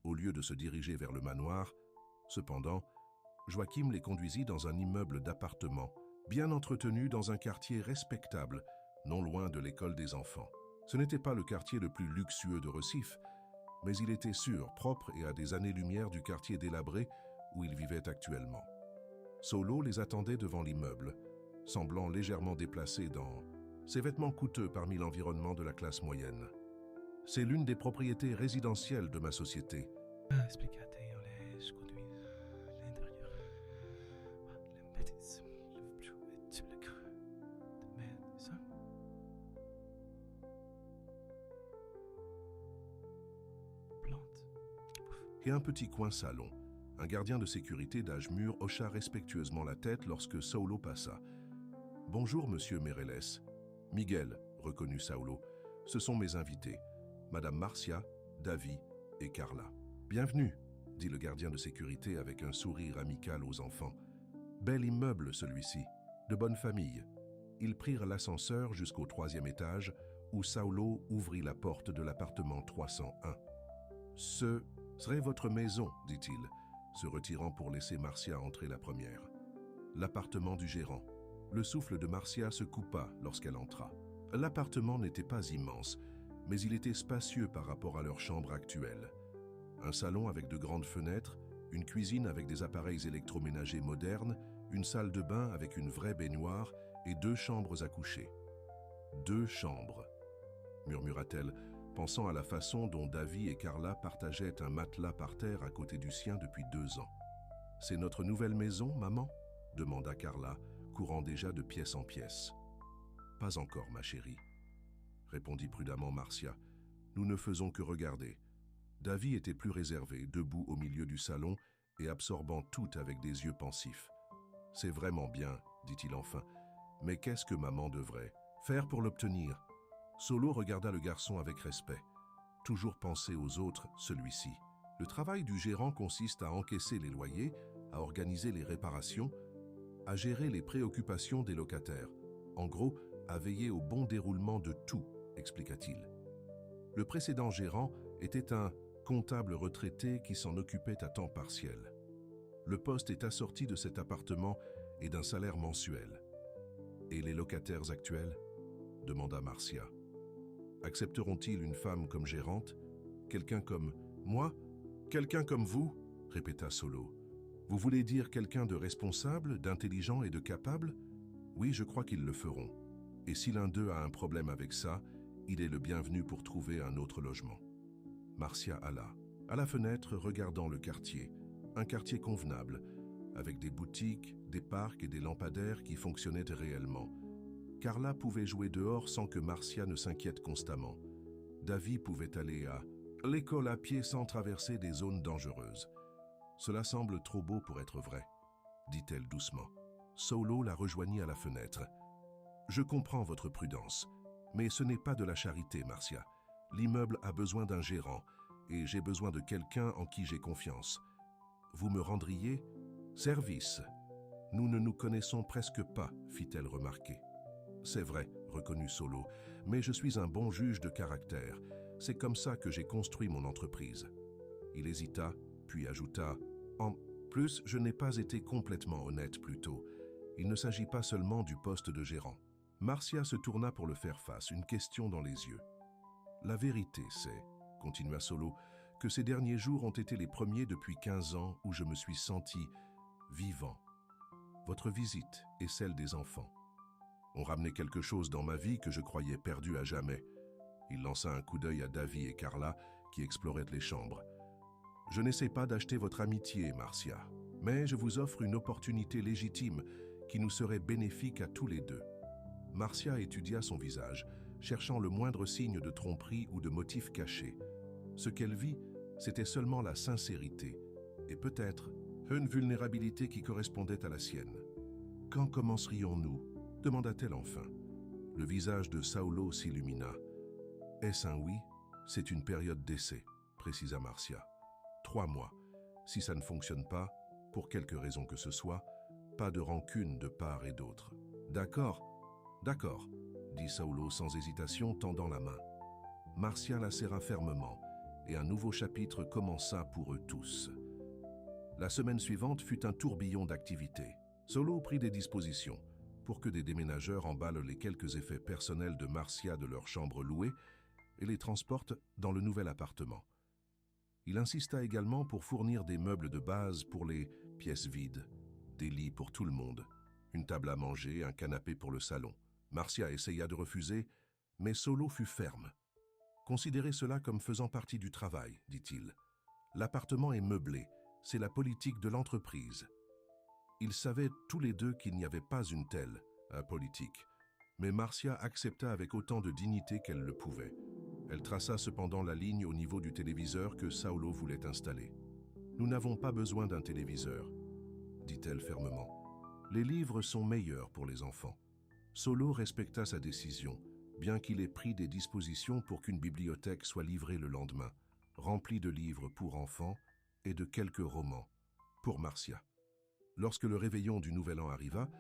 Au lieu de se diriger vers le manoir, cependant, Joachim les conduisit dans un immeuble d'appartements bien entretenu dans un quartier respectable, non loin de l'école des enfants. Ce n'était pas le quartier le plus luxueux de Recife, mais il était sûr, propre et à des années-lumière du quartier délabré où ils vivaient actuellement. Saulo les attendait devant l'immeuble, semblant légèrement déplacé dans ses vêtements coûteux parmi l'environnement de la classe moyenne. C'est l'une des propriétés résidentielles de ma société. Explicate, eu les conduis l'intérieur. L'embêtis, le plus est de maison. Plante. Et un petit coin salon. Un gardien de sécurité d'âge mûr hocha respectueusement la tête lorsque Saulo passa. « Bonjour, monsieur Meirelles. »« Miguel, » reconnut Saulo. « Ce sont mes invités, Madame Marcia, Davi et Carla. »« Bienvenue, » dit le gardien de sécurité avec un sourire amical aux enfants. « Bel immeuble celui-ci, de bonne famille. » Ils prirent l'ascenseur jusqu'au 3e étage où Saulo ouvrit la porte de l'appartement 301. « Ce serait votre maison, dit-il, se retirant pour laisser Marcia entrer la première. L'appartement du gérant. Le souffle de Marcia se coupa lorsqu'elle entra. L'appartement n'était pas immense, mais il était spacieux par rapport à leur chambre actuelle. Un salon avec de grandes fenêtres, une cuisine avec des appareils électroménagers modernes, une salle de bain avec une vraie baignoire et 2 chambres à coucher. « 2 chambres », murmura-t-elle, pensant à la façon dont Davi et Carla partageaient un matelas par terre à côté du sien depuis 2 ans. « C'est notre nouvelle maison, maman ?» demanda Carla, courant déjà de pièce en pièce. « Pas encore, ma chérie, » répondit prudemment Marcia. « Nous ne faisons que regarder. » Davi était plus réservé, debout au milieu du salon et absorbant tout avec des yeux pensifs. « C'est vraiment bien, » dit-il enfin, « mais qu'est-ce que maman devrait faire pour l'obtenir ?» Saulo regarda le garçon avec respect. Toujours penser aux autres, celui-ci. Le travail du gérant consiste à encaisser les loyers, à organiser les réparations, à gérer les préoccupations des locataires. En gros, à veiller au bon déroulement de tout, expliqua-t-il. Le précédent gérant était un comptable retraité qui s'en occupait à temps partiel. Le poste est assorti de cet appartement et d'un salaire mensuel. « Et les locataires actuels ?» demanda Marcia. « Accepteront-ils une femme comme gérante? Quelqu'un comme moi? Quelqu'un comme vous ?» répéta Saulo. « Vous voulez dire quelqu'un de responsable, d'intelligent et de capable? Oui, je crois qu'ils le feront. Et si l'un d'eux a un problème avec ça, il est le bienvenu pour trouver un autre logement. » Marcia alla, à la fenêtre regardant le quartier, un quartier convenable, avec des boutiques, des parcs et des lampadaires qui fonctionnaient réellement. Carla pouvait jouer dehors sans que Marcia ne s'inquiète constamment. Davi pouvait aller à l'école à pied sans traverser des zones dangereuses. « Cela semble trop beau pour être vrai, » dit-elle doucement. Saulo la rejoignit à la fenêtre. « Je comprends votre prudence, mais ce n'est pas de la charité, Marcia. L'immeuble a besoin d'un gérant, et j'ai besoin de quelqu'un en qui j'ai confiance. Vous me rendriez service. Nous ne nous connaissons presque pas, fit-elle remarquer. C'est vrai, reconnut Saulo, mais je suis un bon juge de caractère. C'est comme ça que j'ai construit mon entreprise. Il hésita, puis ajouta « En plus, je n'ai pas été complètement honnête plus tôt. Il ne s'agit pas seulement du poste de gérant. » Marcia se tourna pour le faire face, une question dans les yeux. « La vérité, c'est, continua Saulo, que ces derniers jours ont été les premiers depuis 15 ans où je me suis senti vivant. Votre visite et celle des enfants ont ramené quelque chose dans ma vie que je croyais perdu à jamais. » Il lança un coup d'œil à Davi et Carla qui exploraient les chambres. « Je n'essaie pas d'acheter votre amitié, Marcia, mais je vous offre une opportunité légitime qui nous serait bénéfique à tous les deux. » Marcia étudia son visage, cherchant le moindre signe de tromperie ou de motif caché. Ce qu'elle vit, c'était seulement la sincérité, et peut-être une vulnérabilité qui correspondait à la sienne. « Quand commencerions-nous » demanda-t-elle enfin. Le visage de Saulo s'illumina. « Est-ce un oui? C'est une période d'essai, » précisa Marcia. « 3 mois. Si ça ne fonctionne pas, pour quelque raison que ce soit, pas de rancune de part et d'autre. »« D'accord, d'accord, » dit Saulo sans hésitation, tendant la main. Marcia la serra fermement, et un nouveau chapitre commença pour eux tous. La semaine suivante fut un tourbillon d'activités. Saulo prit des dispositions. pour que des déménageurs emballent les quelques effets personnels de Marcia de leur chambre louée et les transportent dans le nouvel appartement. Il insista également pour fournir des meubles de base pour les pièces vides, des lits pour tout le monde, une table à manger, un canapé pour le salon. Marcia essaya de refuser, mais Solo fut ferme. « Considérez cela comme faisant partie du travail, dit-il. L'appartement est meublé, c'est la politique de l'entreprise. » Ils savaient tous les deux qu'il n'y avait pas une telle politique, mais Marcia accepta avec autant de dignité qu'elle le pouvait. Elle traça cependant la ligne au niveau du téléviseur que Saulo voulait installer. « Nous n'avons pas besoin d'un téléviseur, » dit-elle fermement. « Les livres sont meilleurs pour les enfants. » Solo respecta sa décision, bien qu'il ait pris des dispositions pour qu'une bibliothèque soit livrée le lendemain, remplie de livres pour enfants et de quelques romans pour Marcia. Lorsque le réveillon du Nouvel An arriva,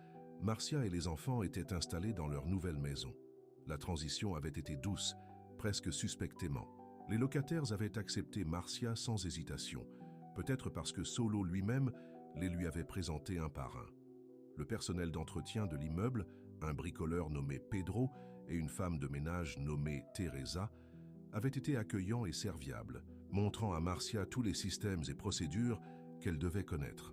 Marcia et les enfants étaient installés dans leur nouvelle maison. La transition avait été douce, presque suspectément. Les locataires avaient accepté Marcia sans hésitation, peut-être parce que Solo lui-même les lui avait présentés un par un. Le personnel d'entretien de l'immeuble, un bricoleur nommé Pedro et une femme de ménage nommée Teresa, avaient été accueillants et serviables, montrant à Marcia tous les systèmes et procédures qu'elle devait connaître.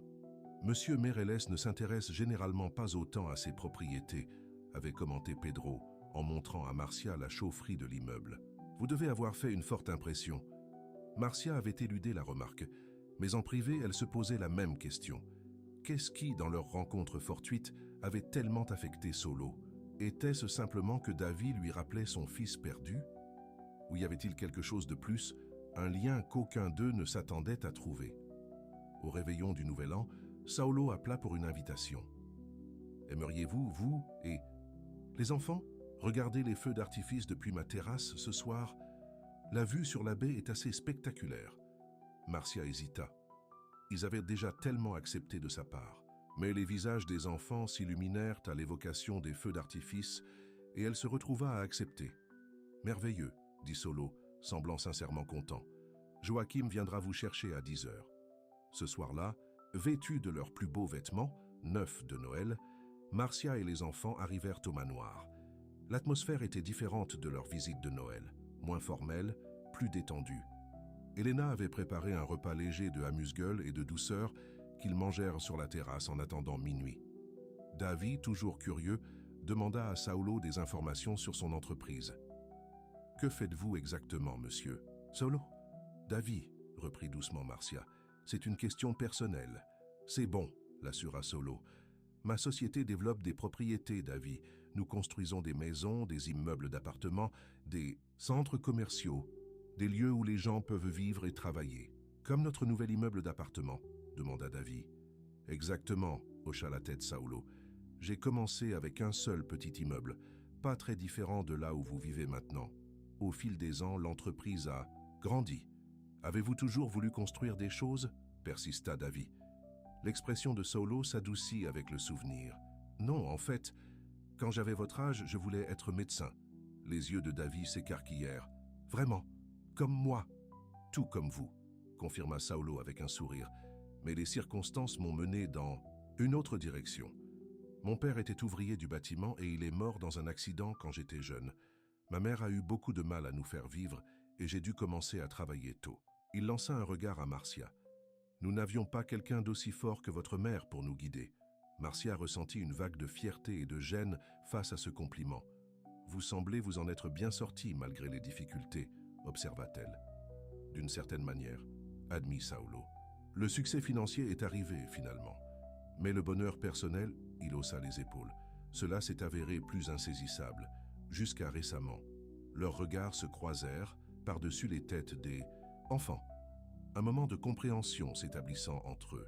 Monsieur Meirelles ne s'intéresse généralement pas autant à ses propriétés, avait commenté Pedro, en montrant à Marcia la chaufferie de l'immeuble. Vous devez avoir fait une forte impression. Marcia avait éludé la remarque, mais en privé, elle se posait la même question. Qu'est-ce qui, dans leur rencontre fortuite, avait tellement affecté Solo? Était-ce simplement que Davy lui rappelait son fils perdu? Ou y avait-il quelque chose de plus, un lien qu'aucun d'eux ne s'attendait à trouver? Au réveillon du Nouvel An, Saulo appela pour une invitation. « Aimeriez-vous, vous et les enfants, regarder les feux d'artifice depuis ma terrasse ce soir? La vue sur la baie est assez spectaculaire. » Marcia hésita. Ils avaient déjà tellement accepté de sa part. Mais les visages des enfants s'illuminèrent à l'évocation des feux d'artifice et elle se retrouva à accepter. « Merveilleux, » dit Solo, semblant sincèrement content. « Joachim viendra vous chercher à 10 heures. » Ce soir-là, vêtus de leurs plus beaux vêtements, neufs de Noël, Marcia et les enfants arrivèrent au manoir. L'atmosphère était différente de leur visite de Noël, moins formelle, plus détendue. Elena avait préparé un repas léger de amuse-gueule et de douceur qu'ils mangèrent sur la terrasse en attendant minuit. Davy, toujours curieux, demanda à Saulo des informations sur son entreprise. « Que faites-vous exactement, monsieur ?»« Saulo ?»« Davy, » reprit doucement Marcia. « C'est une question personnelle. »« C'est bon, » l'assura Saulo. « Ma société développe des propriétés, Davy. Nous construisons des maisons, des immeubles d'appartements, des centres commerciaux, des lieux où les gens peuvent vivre et travailler. Comme notre nouvel immeuble d'appartement, demanda Davy. Exactement, hocha la tête Saulo. J'ai commencé avec un seul petit immeuble, pas très différent de là où vous vivez maintenant. Au fil des ans, l'entreprise a grandi. Avez-vous toujours voulu construire des choses? Persista Davy. L'expression de Saulo s'adoucit avec le souvenir. Non, en fait, quand j'avais votre âge, je voulais être médecin. Les yeux de Davy s'écarquillèrent. Vraiment, comme moi, tout comme vous, confirma Saulo avec un sourire. Mais les circonstances m'ont mené dans une autre direction. Mon père était ouvrier du bâtiment et il est mort dans un accident quand j'étais jeune. Ma mère a eu beaucoup de mal à nous faire vivre et j'ai dû commencer à travailler tôt. Il lança un regard à Marcia. Nous n'avions pas quelqu'un d'aussi fort que votre mère pour nous guider. Marcia ressentit une vague de fierté et de gêne face à ce compliment. Vous semblez vous en être bien sorti malgré les difficultés, observa-t-elle. D'une certaine manière, admit Saulo. Le succès financier est arrivé finalement. Mais le bonheur personnel, il haussa les épaules. Cela s'est avéré plus insaisissable. Jusqu'à récemment, leurs regards se croisèrent par-dessus les têtes des enfants. Un moment de compréhension s'établissant entre eux.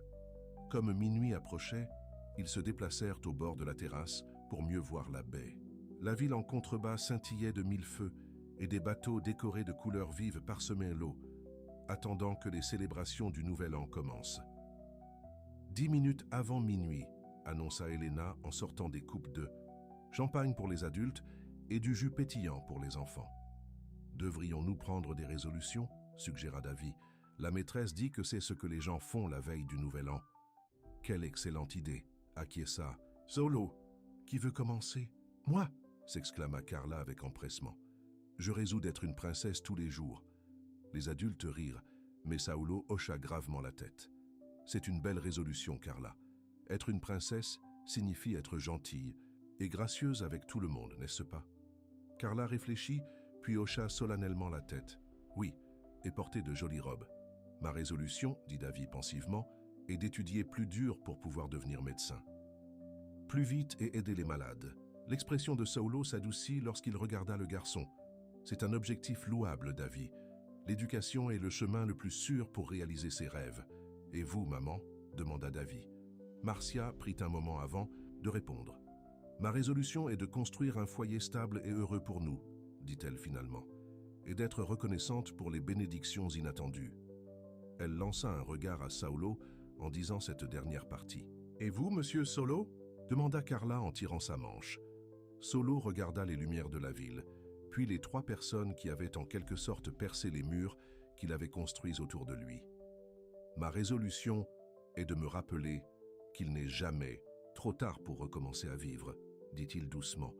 Comme minuit approchait, ils se déplacèrent au bord de la terrasse pour mieux voir la baie. La ville en contrebas scintillait de mille feux et des bateaux décorés de couleurs vives parsemaient l'eau, attendant que les célébrations du Nouvel An commencent. 10 minutes avant minuit, annonça Elena en sortant des coupes de champagne pour les adultes et du jus pétillant pour les enfants. « Devrions-nous prendre des résolutions ?» suggéra Davy. « La maîtresse dit que c'est ce que les gens font la veille du Nouvel An. » « Quelle excellente idée !» acquiesça Saulo. Qui veut commencer? Moi, s'exclama Carla avec empressement. Je résous d'être une princesse tous les jours. Les adultes rirent, mais Saulo hocha gravement la tête. C'est une belle résolution, Carla. Être une princesse signifie être gentille et gracieuse avec tout le monde, n'est-ce pas? Carla réfléchit, puis hocha solennellement la tête. Oui, et porter de jolies robes. Ma résolution, dit Davy pensivement, est d'étudier plus dur pour pouvoir devenir médecin. Plus vite et aider les malades. L'expression de Saulo s'adoucit lorsqu'il regarda le garçon. C'est un objectif louable, Davy. L'éducation est le chemin le plus sûr pour réaliser ses rêves. Et vous, maman? Demanda Davy. Marcia prit un moment avant de répondre. Ma résolution est de construire un foyer stable et heureux pour nous, dit-elle finalement, et d'être reconnaissante pour les bénédictions inattendues. Elle lança un regard à Saulo en disant cette dernière partie. Et vous, monsieur Solo? Demanda Carla en tirant sa manche. Solo regarda les lumières de la ville, puis les 3 personnes qui avaient en quelque sorte percé les murs qu'il avait construits autour de lui. Ma résolution est de me rappeler qu'il n'est jamais trop tard pour recommencer à vivre, dit-il doucement,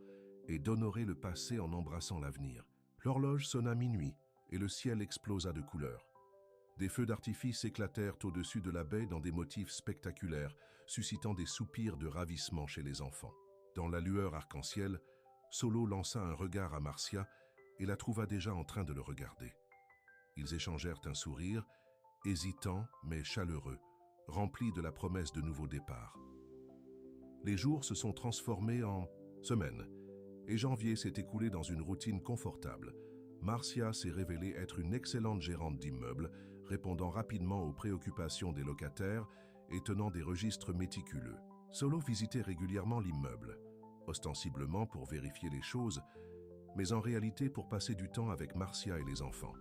et d'honorer le passé en embrassant l'avenir. L'horloge sonna minuit et le ciel explosa de couleurs. Des feux d'artifice éclatèrent au-dessus de la baie dans des motifs spectaculaires, suscitant des soupirs de ravissement chez les enfants. Dans la lueur arc-en-ciel, Solo lança un regard à Marcia et la trouva déjà en train de le regarder. Ils échangèrent un sourire, hésitant mais chaleureux, rempli de la promesse de nouveaux départs. Les jours se sont transformés en semaines, et janvier s'est écoulé dans une routine confortable. Marcia s'est révélée être une excellente gérante d'immeubles, répondant rapidement aux préoccupations des locataires et tenant des registres méticuleux. Solo visitait régulièrement l'immeuble, ostensiblement pour vérifier les choses, mais en réalité pour passer du temps avec Marcia et les enfants.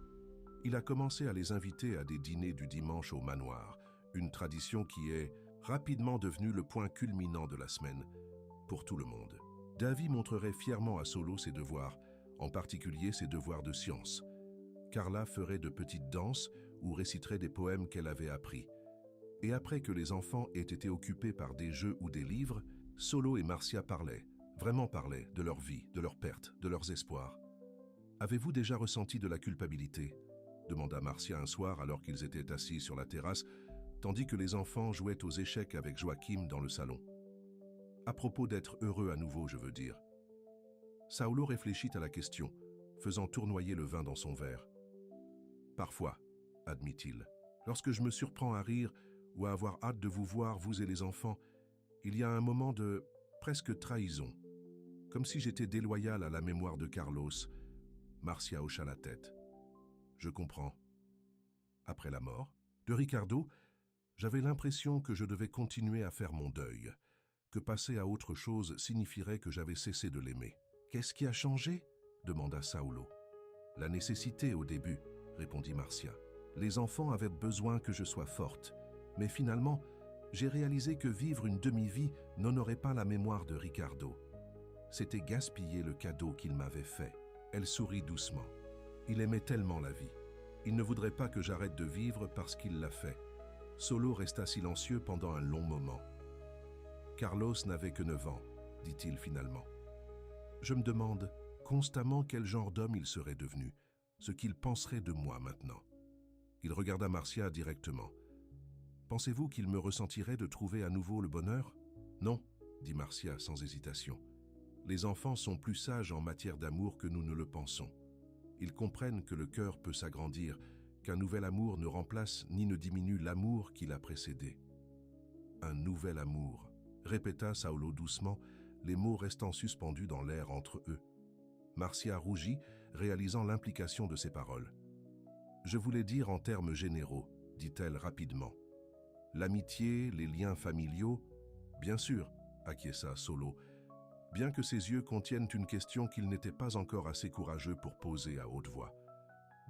Il a commencé à les inviter à des dîners du dimanche au manoir, une tradition qui est rapidement devenue le point culminant de la semaine pour tout le monde. Davy montrerait fièrement à Solo ses devoirs, en particulier ses devoirs de science. Carla ferait de petites danses ou réciterait des poèmes qu'elle avait appris. Et après que les enfants aient été occupés par des jeux ou des livres, Solo et Marcia parlaient, vraiment parlaient, de leur vie, de leurs pertes, de leurs espoirs. « Avez-vous déjà ressenti de la culpabilité ?» demanda Marcia un soir alors qu'ils étaient assis sur la terrasse, tandis que les enfants jouaient aux échecs avec Joachim dans le salon. « À propos d'être heureux à nouveau, je veux dire. » Saulo réfléchit à la question, faisant tournoyer le vin dans son verre. « Parfois, admit-il, lorsque je me surprends à rire ou à avoir hâte de vous voir, vous et les enfants, il y a un moment de presque trahison, comme si j'étais déloyal à la mémoire de Carlos. » Marcia hocha la tête. « Je comprends. Après la mort de Ricardo, j'avais l'impression que je devais continuer à faire mon deuil, que passer à autre chose signifierait que j'avais cessé de l'aimer. « Qu'est-ce qui a changé ?» demanda Saulo. « La nécessité au début, » répondit Marcia. « Les enfants avaient besoin que je sois forte, mais finalement, j'ai réalisé que vivre une demi-vie n'honorait pas la mémoire de Ricardo. C'était gaspiller le cadeau qu'il m'avait fait. » Elle sourit doucement. Il aimait tellement la vie. Il ne voudrait pas que j'arrête de vivre parce qu'il l'a fait. Solo resta silencieux pendant un long moment. Carlos n'avait que 9 ans, dit-il finalement. Je me demande constamment quel genre d'homme il serait devenu, ce qu'il penserait de moi maintenant. Il regarda Marcia directement. Pensez-vous qu'il me ressentirait de trouver à nouveau le bonheur? Non, dit Marcia sans hésitation. Les enfants sont plus sages en matière d'amour que nous ne le pensons. Ils comprennent que le cœur peut s'agrandir, qu'un nouvel amour ne remplace ni ne diminue l'amour qui l'a précédé. Un nouvel amour, répéta Saulo doucement, les mots restant suspendus dans l'air entre eux. Marcia rougit, réalisant l'implication de ses paroles. « Je voulais dire en termes généraux, » dit-elle rapidement. « L'amitié, les liens familiaux, bien sûr, » acquiesça Solo, bien que ses yeux contiennent une question qu'il n'était pas encore assez courageux pour poser à haute voix.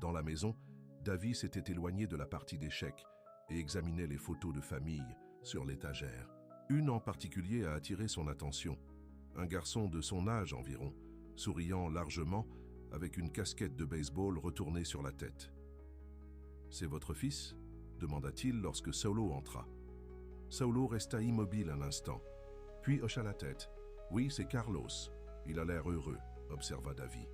Dans la maison, Davy s'était éloigné de la partie d'échecs et examinait les photos de famille sur l'étagère. Une en particulier a attiré son attention. Un garçon de son âge environ, souriant largement, avec une casquette de baseball retournée sur la tête. « C'est votre fils ?» demanda-t-il lorsque Saulo entra. Saulo resta immobile un instant, puis hocha la tête. Oui, c'est Carlos. Il a l'air heureux, observa Davy.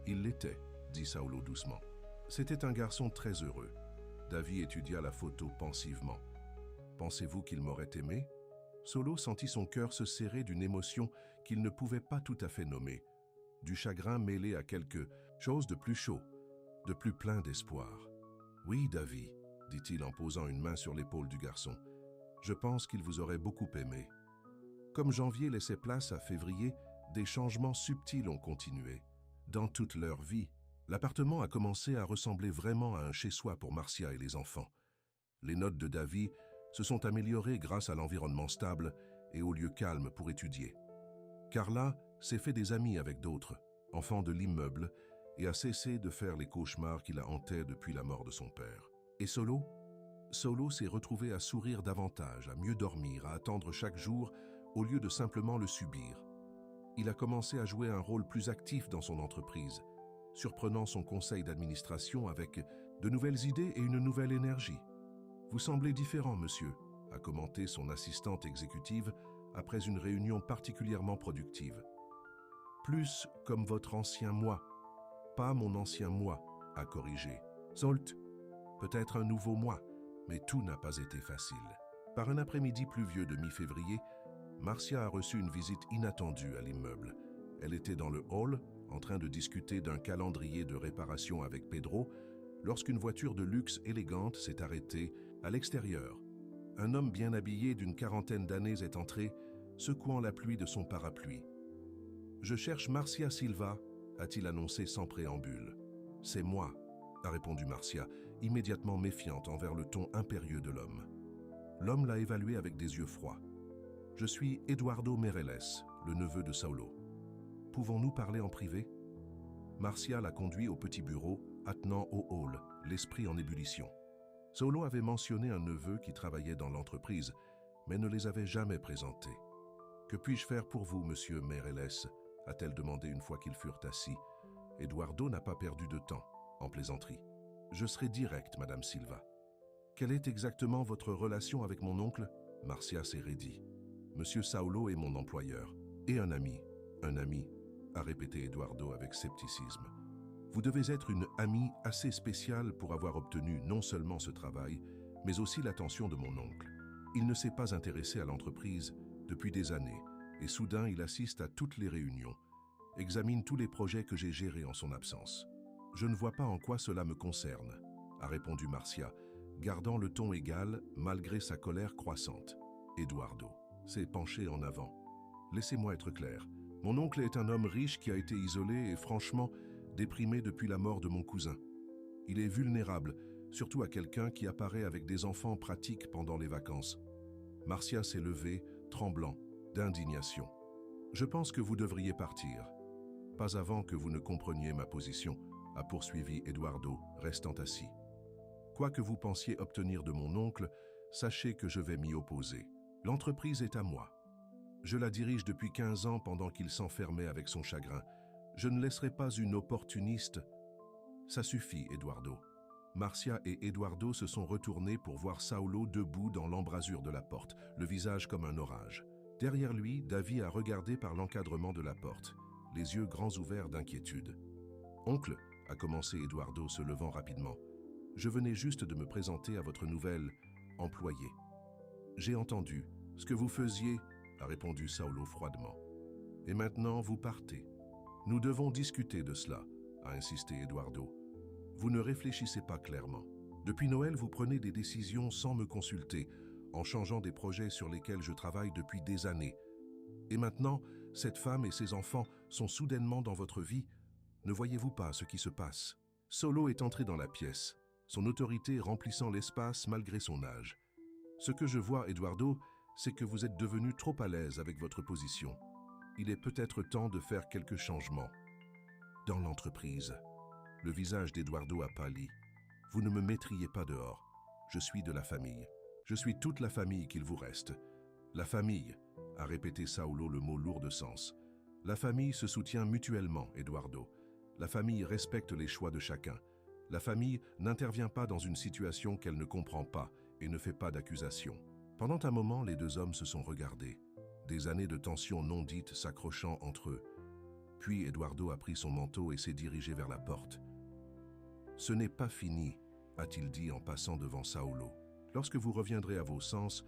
Il l'était, dit Saulo doucement. C'était un garçon très heureux. Davy étudia la photo pensivement. Pensez-vous qu'il m'aurait aimé? Saulo sentit son cœur se serrer d'une émotion qu'il ne pouvait pas tout à fait nommer, du chagrin mêlé à quelque chose de plus chaud, de plus plein d'espoir. Oui, Davy, dit-il en posant une main sur l'épaule du garçon. Je pense qu'il vous aurait beaucoup aimé. Comme janvier laissait place à février, des changements subtils ont continué. Dans toute leur vie, l'appartement a commencé à ressembler vraiment à un chez-soi pour Marcia et les enfants. Les notes de Davy se sont améliorées grâce à l'environnement stable et au lieu calme pour étudier. Carla s'est fait des amis avec d'autres, enfants de l'immeuble, et a cessé de faire les cauchemars qui la hantaient depuis la mort de son père. Et Saulo? Saulo s'est retrouvé à sourire davantage, à mieux dormir, à attendre chaque jour au lieu de simplement le subir. Il a commencé à jouer un rôle plus actif dans son entreprise, surprenant son conseil d'administration avec de nouvelles idées et une nouvelle énergie. « Vous semblez différent, monsieur », a commenté son assistante exécutive après une réunion particulièrement productive. « Plus comme votre ancien moi, pas mon ancien moi », a corrigé. « Solt, peut-être un nouveau moi, mais tout n'a pas été facile. » Par un après-midi pluvieux de mi-février, Marcia a reçu une visite inattendue à l'immeuble. Elle était dans le hall, en train de discuter d'un calendrier de réparation avec Pedro, lorsqu'une voiture de luxe élégante s'est arrêtée à l'extérieur. Un homme bien habillé d'une quarantaine d'années est entré, secouant la pluie de son parapluie. « Je cherche Marcia Silva », a-t-il annoncé sans préambule. « C'est moi », a répondu Marcia, immédiatement méfiante envers le ton impérieux de l'homme. L'homme l'a évalué avec des yeux froids. « Je suis Eduardo Meirelles, le neveu de Saulo. Pouvons-nous parler en privé ?» Marcia l'a conduit au petit bureau, attenant au hall, l'esprit en ébullition. Saulo avait mentionné un neveu qui travaillait dans l'entreprise, mais ne les avait jamais présentés. « Que puis-je faire pour vous, monsieur Meirelles ?» a-t-elle demandé une fois qu'ils furent assis. Eduardo n'a pas perdu de temps, en plaisanterie. « Je serai direct, madame Silva. »« Quelle est exactement votre relation avec mon oncle ?» Marcia s'est raidie. « Monsieur Saulo est mon employeur. Et un ami. » « Un ami, » a répété Eduardo avec scepticisme. « Vous devez être une amie assez spéciale pour avoir obtenu non seulement ce travail, mais aussi l'attention de mon oncle. Il ne s'est pas intéressé à l'entreprise depuis des années, et soudain il assiste à toutes les réunions, examine tous les projets que j'ai gérés en son absence. Je ne vois pas en quoi cela me concerne, » a répondu Marcia, gardant le ton égal malgré sa colère croissante. Eduardo s'est penché en avant. « Laissez-moi être clair. Mon oncle est un homme riche qui a été isolé et franchement déprimé depuis la mort de mon cousin. Il est vulnérable, surtout à quelqu'un qui apparaît avec des enfants pratiques pendant les vacances. » Marcia s'est levée, tremblant, d'indignation. « Je pense que vous devriez partir. »« Pas avant que vous ne compreniez ma position, » a poursuivi Eduardo, restant assis. « Quoi que vous pensiez obtenir de mon oncle, sachez que je vais m'y opposer. L'entreprise est à moi. Je la dirige depuis 15 ans pendant qu'il s'enfermait avec son chagrin. Je ne laisserai pas une opportuniste. » « Ça suffit, Eduardo. » Marcia et Eduardo se sont retournés pour voir Saulo debout dans l'embrasure de la porte, le visage comme un orage. Derrière lui, Davy a regardé par l'encadrement de la porte, les yeux grands ouverts d'inquiétude. « Oncle, » a commencé Eduardo se levant rapidement, « je venais juste de me présenter à votre nouvelle employée. »« J'ai entendu. Ce que vous faisiez, » a répondu Saulo froidement. « Et maintenant, vous partez. Nous devons discuter de cela, » a insisté Eduardo. « Vous ne réfléchissez pas clairement. Depuis Noël, vous prenez des décisions sans me consulter, en changeant des projets sur lesquels je travaille depuis des années. Et maintenant, cette femme et ses enfants sont soudainement dans votre vie. Ne voyez-vous pas ce qui se passe ?» Saulo est entré dans la pièce, son autorité remplissant l'espace malgré son âge. « Ce que je vois, Eduardo, c'est que vous êtes devenu trop à l'aise avec votre position. Il est peut-être temps de faire quelques changements. » Dans l'entreprise, le visage d'Eduardo a pâli. « Vous ne me mettriez pas dehors. Je suis de la famille. Je suis toute la famille qu'il vous reste. »« La famille », a répété Saulo le mot lourd de sens. « La famille se soutient mutuellement, Eduardo. La famille respecte les choix de chacun. La famille n'intervient pas dans une situation qu'elle ne comprend pas et ne fait pas d'accusation. » Pendant un moment, les deux hommes se sont regardés. des années de tensions non dites s'accrochant entre eux. Puis Eduardo a pris son manteau et s'est dirigé vers la porte. « Ce n'est pas fini », a-t-il dit en passant devant Saulo. « Lorsque vous reviendrez à vos sens,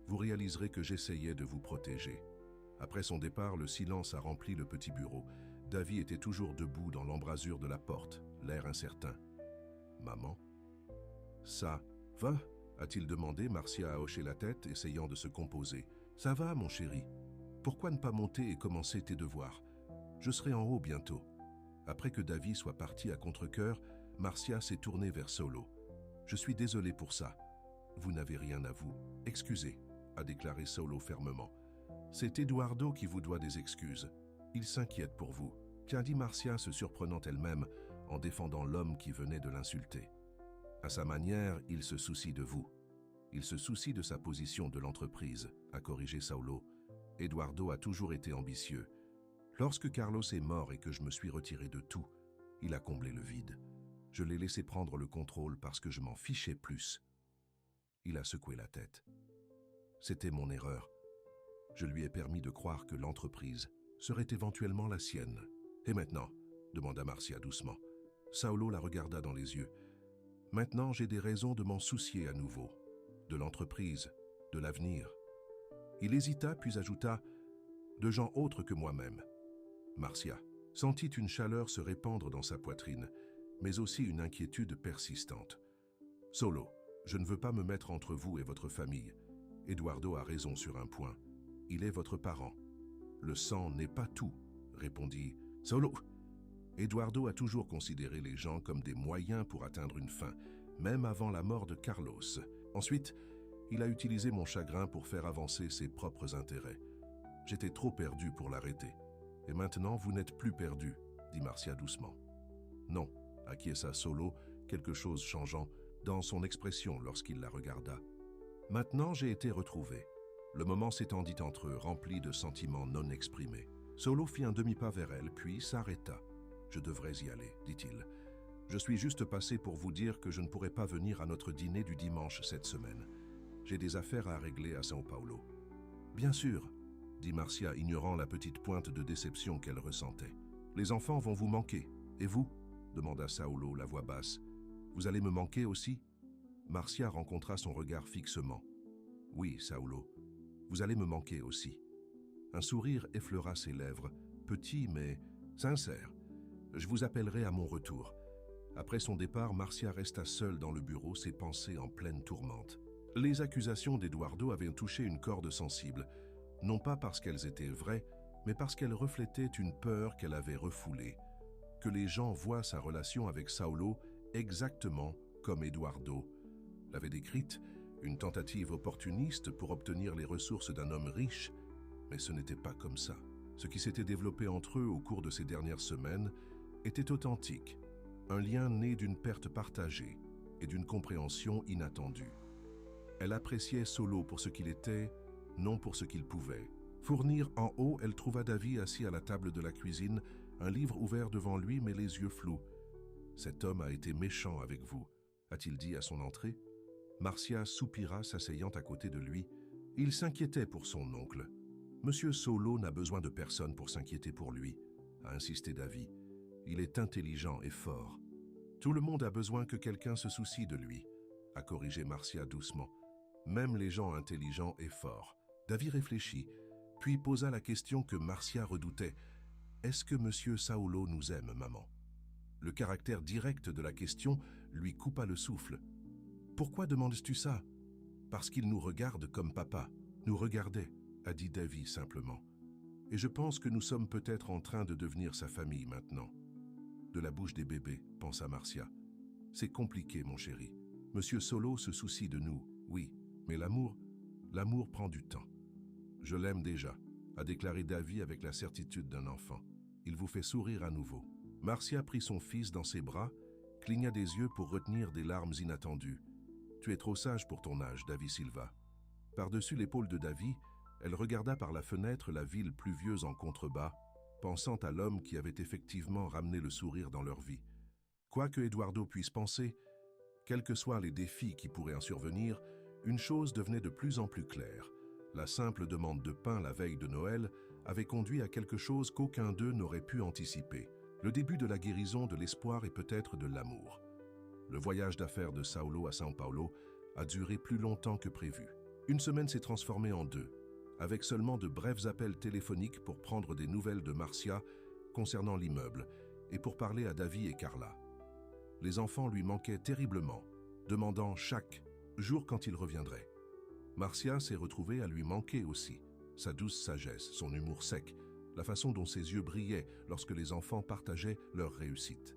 vous réaliserez que j'essayais de vous protéger. » Après son départ, le silence a rempli le petit bureau. Davy était toujours debout dans l'embrasure de la porte, l'air incertain. « Maman ?»« Ça va ?» a-t-il demandé. Marcia a hoché la tête, essayant de se composer. « Ça va, mon chéri. Pourquoi ne pas monter et commencer tes devoirs? Je serai en haut bientôt. » Après que Davy soit parti à contre-cœur, Marcia s'est tournée vers Saulo. « Je suis désolé pour ça. Vous n'avez rien à vous excuser, » a déclaré Saulo fermement. « C'est Eduardo qui vous doit des excuses. Il s'inquiète pour vous. » Tiens, dit Marcia, se surprenant elle-même en défendant l'homme qui venait de l'insulter. À sa manière, il se soucie de vous. Il se soucie de sa position de l'entreprise, a corrigé Saulo. Eduardo a toujours été ambitieux. Lorsque Carlos est mort et que je me suis retiré de tout, il a comblé le vide. Je l'ai laissé prendre le contrôle parce que je m'en fichais plus. Il a secoué la tête. C'était mon erreur. Je lui ai permis de croire que l'entreprise serait éventuellement la sienne. « Et maintenant ?» demanda Marcia doucement. Saulo la regarda dans les yeux. « Maintenant, j'ai des raisons de m'en soucier à nouveau. De l'entreprise, de l'avenir. » Il hésita, puis ajouta « de gens autres que moi-même. » Marcia sentit une chaleur se répandre dans sa poitrine, mais aussi une inquiétude persistante. « Saulo, je ne veux pas me mettre entre vous et votre famille. Eduardo a raison sur un point. Il est votre parent. Le sang n'est pas tout, » répondit Saulo. Eduardo a toujours considéré les gens comme des moyens pour atteindre une fin, même avant la mort de Carlos. Ensuite, il a utilisé mon chagrin pour faire avancer ses propres intérêts. J'étais trop perdu pour l'arrêter. Et maintenant, vous n'êtes plus perdu, dit Marcia doucement. Non, acquiesça Saulo, quelque chose changeant dans son expression lorsqu'il la regarda. Maintenant, j'ai été retrouvé. Le moment s'étendit entre eux, rempli de sentiments non exprimés. Saulo fit un demi-pas vers elle, puis s'arrêta. « Je devrais y aller, dit-il. Je suis juste passé pour vous dire que je ne pourrai pas venir à notre dîner du dimanche cette semaine. J'ai des affaires à régler à São Paulo. »« Bien sûr, » dit Marcia, ignorant la petite pointe de déception qu'elle ressentait. « Les enfants vont vous manquer. Et vous ?» demanda Saulo, la voix basse. « Vous allez me manquer aussi ?» Marcia rencontra son regard fixement. « Oui, Saulo, vous allez me manquer aussi. » Un sourire effleura ses lèvres, petit mais sincère. « Je vous appellerai à mon retour. » Après son départ, Marcia resta seule dans le bureau, ses pensées en pleine tourmente. Les accusations d'Eduardo avaient touché une corde sensible, non pas parce qu'elles étaient vraies, mais parce qu'elles reflétaient une peur qu'elle avait refoulée. Que les gens voient sa relation avec Saulo exactement comme Eduardo l'avait décrite, une tentative opportuniste pour obtenir les ressources d'un homme riche, mais ce n'était pas comme ça. Ce qui s'était développé entre eux au cours de ces dernières semaines était authentique, un lien né d'une perte partagée et d'une compréhension inattendue. Elle appréciait Saulo pour ce qu'il était, non pour ce qu'il pouvait. Fournir en haut, elle trouva Davy assis à la table de la cuisine, un livre ouvert devant lui mais les yeux flous. « Cet homme a été méchant avec vous », a-t-il dit à son entrée. Marcia soupira, s'asseyant à côté de lui. Il s'inquiétait pour son oncle. « Monsieur Saulo n'a besoin de personne pour s'inquiéter pour lui », a insisté Davy. « Il est intelligent et fort. Tout le monde a besoin que quelqu'un se soucie de lui », a corrigé Marcia doucement. « Même les gens intelligents et forts. » Davy réfléchit, puis posa la question que Marcia redoutait. « Est-ce que monsieur Saulo nous aime, maman ?» Le caractère direct de la question lui coupa le souffle. « Pourquoi demandes-tu ça ?»« Parce qu'il nous regarde comme papa. Nous regardait, » a dit Davy simplement. « Et je pense que nous sommes peut-être en train de devenir sa famille maintenant. » De la bouche des bébés, pensa Marcia. « C'est compliqué, mon chéri. Monsieur Saulo se soucie de nous, oui, mais l'amour prend du temps. »« Je l'aime déjà, » a déclaré Davy avec la certitude d'un enfant. « Il vous fait sourire à nouveau. » Marcia prit son fils dans ses bras, cligna des yeux pour retenir des larmes inattendues. « Tu es trop sage pour ton âge, Davy Silva. » Par-dessus l'épaule de Davy, elle regarda par la fenêtre la ville pluvieuse en contrebas, pensant à l'homme qui avait effectivement ramené le sourire dans leur vie. Quoi que Eduardo puisse penser, quels que soient les défis qui pourraient en survenir, une chose devenait de plus en plus claire. La simple demande de pain la veille de Noël avait conduit à quelque chose qu'aucun d'eux n'aurait pu anticiper. Le début de la guérison, de l'espoir et peut-être de l'amour. Le voyage d'affaires de Saulo à São Paulo a duré plus longtemps que prévu. Une semaine s'est transformée en 2, avec seulement de brefs appels téléphoniques pour prendre des nouvelles de Marcia concernant l'immeuble et pour parler à Davi et Carla. Les enfants lui manquaient terriblement, demandant chaque jour quand il reviendrait. Marcia s'est retrouvée à lui manquer aussi, sa douce sagesse, son humour sec, la façon dont ses yeux brillaient lorsque les enfants partageaient leur réussite.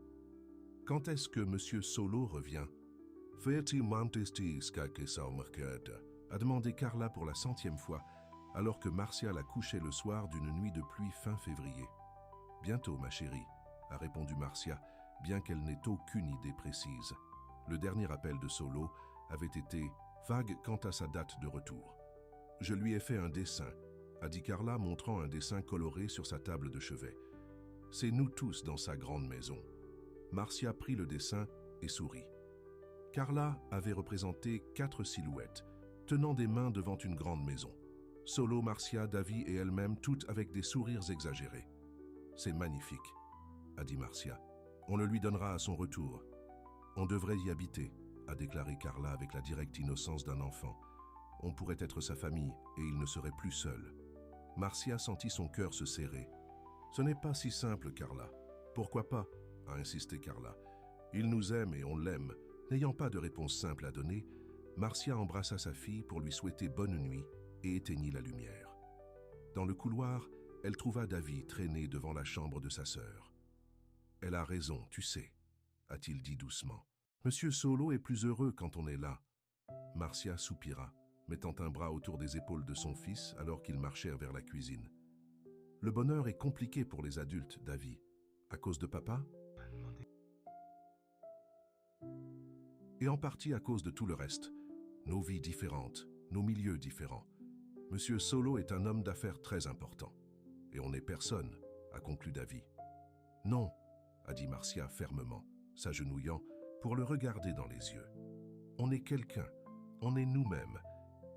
Quand est-ce que Monsieur Saulo revient? A demandé Carla pour la 100e fois, alors que Marcia la couchait le soir d'une nuit de pluie fin février. Bientôt, ma chérie, a répondu Marcia, bien qu'elle n'ait aucune idée précise. Le dernier appel de Saulo avait été vague quant à sa date de retour. Je lui ai fait un dessin, a dit Carla, montrant un dessin coloré sur sa table de chevet. C'est nous tous dans sa grande maison. Marcia prit le dessin et sourit. Carla avait représenté 4 silhouettes, tenant des mains devant une grande maison. Saulo, Marcia, Davi et elle-même, toutes avec des sourires exagérés. C'est magnifique, a dit Marcia. On le lui donnera à son retour. On devrait y habiter, a déclaré Carla avec la directe innocence d'un enfant. On pourrait être sa famille et il ne serait plus seul. Marcia sentit son cœur se serrer. Ce n'est pas si simple, Carla. Pourquoi pas, a insisté Carla. Il nous aime et on l'aime. N'ayant pas de réponse simple à donner, Marcia embrassa sa fille pour lui souhaiter bonne nuit et éteignit la lumière. Dans le couloir, elle trouva Davi traîné devant la chambre de sa sœur. « Elle a raison, tu sais, » a-t-il dit doucement. « Monsieur Saulo est plus heureux quand on est là. » Marcia soupira, mettant un bras autour des épaules de son fils alors qu'ils marchèrent vers la cuisine. « Le bonheur est compliqué pour les adultes, Davi. À cause de papa ? Et en partie à cause de tout le reste. Nos vies différentes, nos milieux différents. Monsieur Saulo est un homme d'affaires très important. Et on n'est personne, a conclu Davi. Non, a dit Marcia fermement, s'agenouillant, pour le regarder dans les yeux. On est quelqu'un, on est nous-mêmes,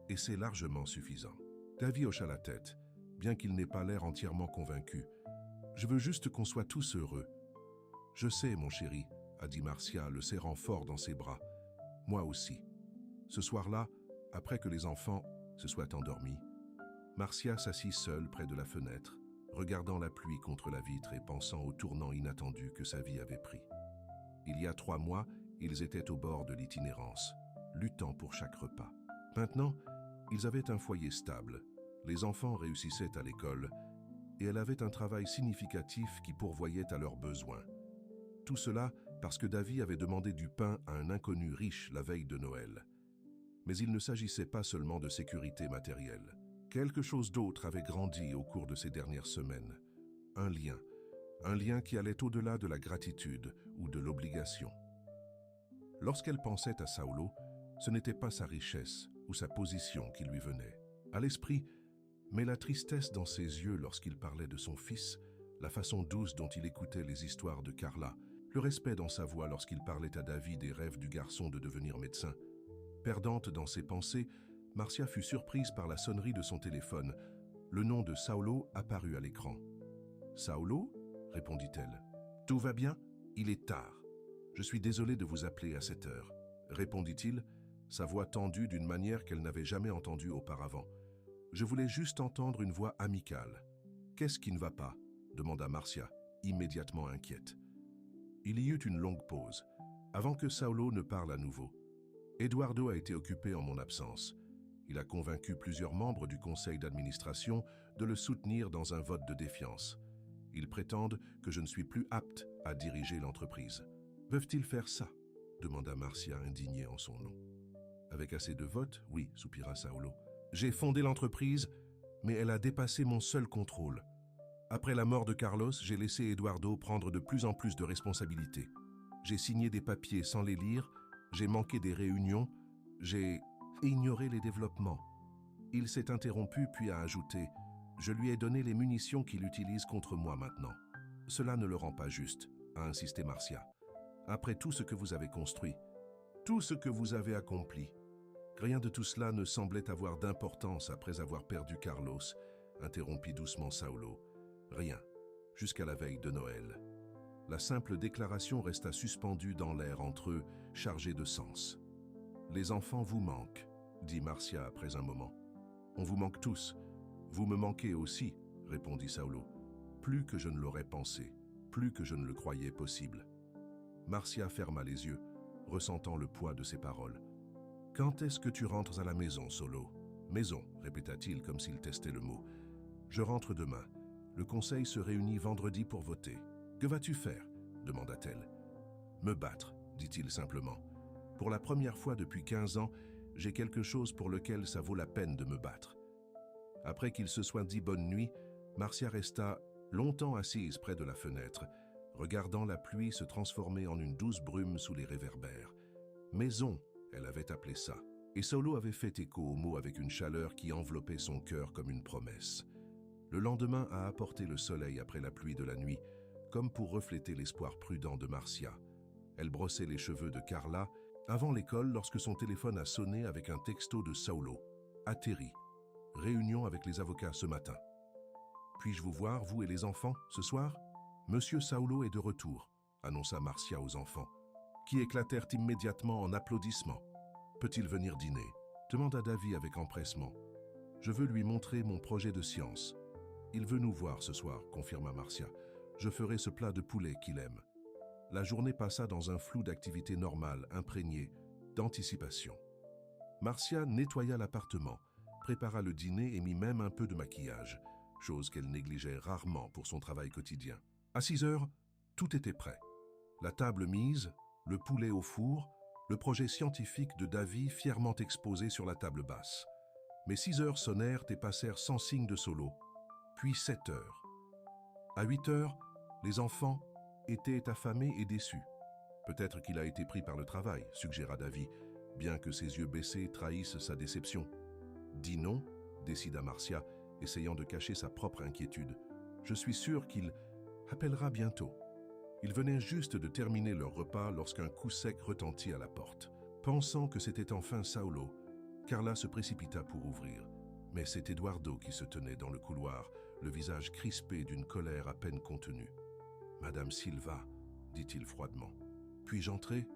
et c'est largement suffisant. Davi hocha la tête, bien qu'il n'ait pas l'air entièrement convaincu. Je veux juste qu'on soit tous heureux. Je sais, mon chéri, a dit Marcia, le serrant fort dans ses bras. Moi aussi. Ce soir-là, après que les enfants se soient endormis, Marcia s'assit seule près de la fenêtre, regardant la pluie contre la vitre et pensant au tournant inattendu que sa vie avait pris. Il y a 3 mois, ils étaient au bord de l'itinérance, luttant pour chaque repas. Maintenant, ils avaient un foyer stable, les enfants réussissaient à l'école, et elle avait un travail significatif qui pourvoyait à leurs besoins. Tout cela parce que Davi avait demandé du pain à un inconnu riche la veille de Noël. Mais il ne s'agissait pas seulement de sécurité matérielle. Quelque chose d'autre avait grandi au cours de ces dernières semaines. Un lien qui allait au-delà de la gratitude ou de l'obligation. Lorsqu'elle pensait à Saulo, ce n'était pas sa richesse ou sa position qui lui venait à l'esprit, mais la tristesse dans ses yeux lorsqu'il parlait de son fils, la façon douce dont il écoutait les histoires de Carla, le respect dans sa voix lorsqu'il parlait à Davi des rêves du garçon de devenir médecin. Perdante dans ses pensées, Marcia fut surprise par la sonnerie de son téléphone. Le nom de Saulo apparut à l'écran. « Saulo ?» répondit-elle. « Tout va bien? Il est tard. Je suis désolée de vous appeler à cette heure. » répondit-il, sa voix tendue d'une manière qu'elle n'avait jamais entendue auparavant. « Je voulais juste entendre une voix amicale. »« Qu'est-ce qui ne va pas ?» demanda Marcia, immédiatement inquiète. Il y eut une longue pause, avant que Saulo ne parle à nouveau. « Eduardo a été occupé en mon absence. Il a convaincu plusieurs membres du conseil d'administration de le soutenir dans un vote de défiance. Ils prétendent que je ne suis plus apte à diriger l'entreprise. »« Peuvent-ils faire ça ?» demanda Marcia, indignée en son nom. « Avec assez de votes, oui, soupira Saulo. J'ai fondé l'entreprise, mais elle a dépassé mon seul contrôle. Après la mort de Carlos, j'ai laissé Eduardo prendre de plus en plus de responsabilités. J'ai signé des papiers sans les lire, j'ai manqué des réunions, j'ai ignoré les développements. Il s'est interrompu puis a ajouté « Je lui ai donné les munitions qu'il utilise contre moi maintenant. » Cela ne le rend pas juste, a insisté Marcia. Après tout ce que vous avez construit, tout ce que vous avez accompli. Rien de tout cela ne semblait avoir d'importance après avoir perdu Carlos, interrompit doucement Saulo. Rien, jusqu'à la veille de Noël. La simple déclaration resta suspendue dans l'air entre eux, chargée de sens. « Les enfants vous manquent », dit Marcia après un moment. « On vous manque tous. Vous me manquez aussi », répondit Saulo. « Plus que je ne l'aurais pensé, plus que je ne le croyais possible. » Marcia ferma les yeux, ressentant le poids de ses paroles. « Quand est-ce que tu rentres à la maison, Saulo ?»« Maison », répéta-t-il comme s'il testait le mot. « Je rentre demain. Le conseil se réunit vendredi pour voter. Que vas-tu faire ?» demanda-t-elle. « Me battre », dit-il simplement. « Pour la première fois depuis 15 ans, j'ai quelque chose pour lequel ça vaut la peine de me battre. » Après qu'il se soit dit bonne nuit, Marcia resta longtemps assise près de la fenêtre, regardant la pluie se transformer en une douce brume sous les réverbères. Maison, elle avait appelé ça, et Saulo avait fait écho au mot avec une chaleur qui enveloppait son cœur comme une promesse. Le lendemain a apporté le soleil après la pluie de la nuit, comme pour refléter l'espoir prudent de Marcia. Elle brossait les cheveux de Carla avant l'école lorsque son téléphone a sonné avec un texto de Saulo. Atterri. Réunion avec les avocats ce matin. Puis-je vous voir, vous et les enfants, ce soir ? Monsieur Saulo est de retour, annonça Marcia aux enfants, qui éclatèrent immédiatement en applaudissements. Peut-il venir dîner ? Demanda Davy avec empressement. Je veux lui montrer mon projet de science. Il veut nous voir ce soir, confirma Marcia. Je ferai ce plat de poulet qu'il aime. La journée passa dans un flou d'activités normales, imprégnées d'anticipation. Marcia nettoya l'appartement, prépara le dîner et mit même un peu de maquillage, chose qu'elle négligeait rarement pour son travail quotidien. À 6 heures, tout était prêt. La table mise, le poulet au four, le projet scientifique de Davy fièrement exposé sur la table basse. Mais 6 heures sonnèrent et passèrent sans signe de Saulo, puis 7 heures. À 8 heures, les enfants étaient affamés et déçus. Peut-être qu'il a été pris par le travail, suggéra Davy, bien que ses yeux baissés trahissent sa déception. Dis non, décida Marcia, essayant de cacher sa propre inquiétude. Je suis sûr qu'il appellera bientôt. Ils venaient juste de terminer leur repas lorsqu'un coup sec retentit à la porte. Pensant que c'était enfin Saulo, Carla se précipita pour ouvrir. Mais c'est Eduardo qui se tenait dans le couloir, le visage crispé d'une colère à peine contenue. « Madame Silva », dit-il froidement. « Puis-je entrer ?»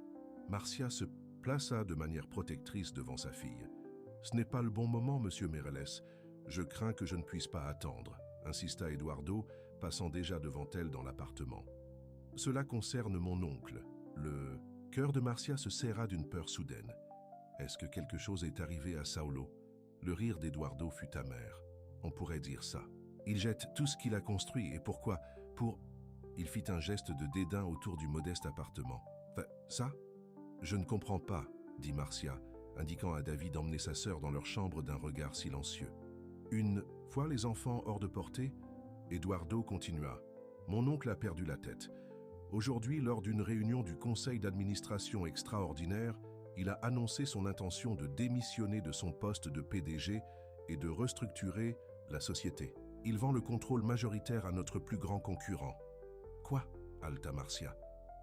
Marcia se plaça de manière protectrice devant sa fille. « Ce n'est pas le bon moment, monsieur Meirelles. Je crains que je ne puisse pas attendre », insista Eduardo, passant déjà devant elle dans l'appartement. « Cela concerne mon oncle. » Le cœur de Marcia se serra d'une peur soudaine. Est-ce que quelque chose est arrivé à Saulo ? Le rire d'Eduardo fut amer. On pourrait dire ça. Il jette tout ce qu'il a construit, et pourquoi ? Pour... Il fit un geste de dédain autour du modeste appartement. Ça ? Je ne comprends pas, dit Marcia, indiquant à Davy d'emmener sa sœur dans leur chambre d'un regard silencieux. Une fois les enfants hors de portée, Eduardo continua. Mon oncle a perdu la tête. Aujourd'hui, lors d'une réunion du conseil d'administration extraordinaire, il a annoncé son intention de démissionner de son poste de PDG et de restructurer la société. Il vend le contrôle majoritaire à notre plus grand concurrent. Quoi ? Haleta Marcia.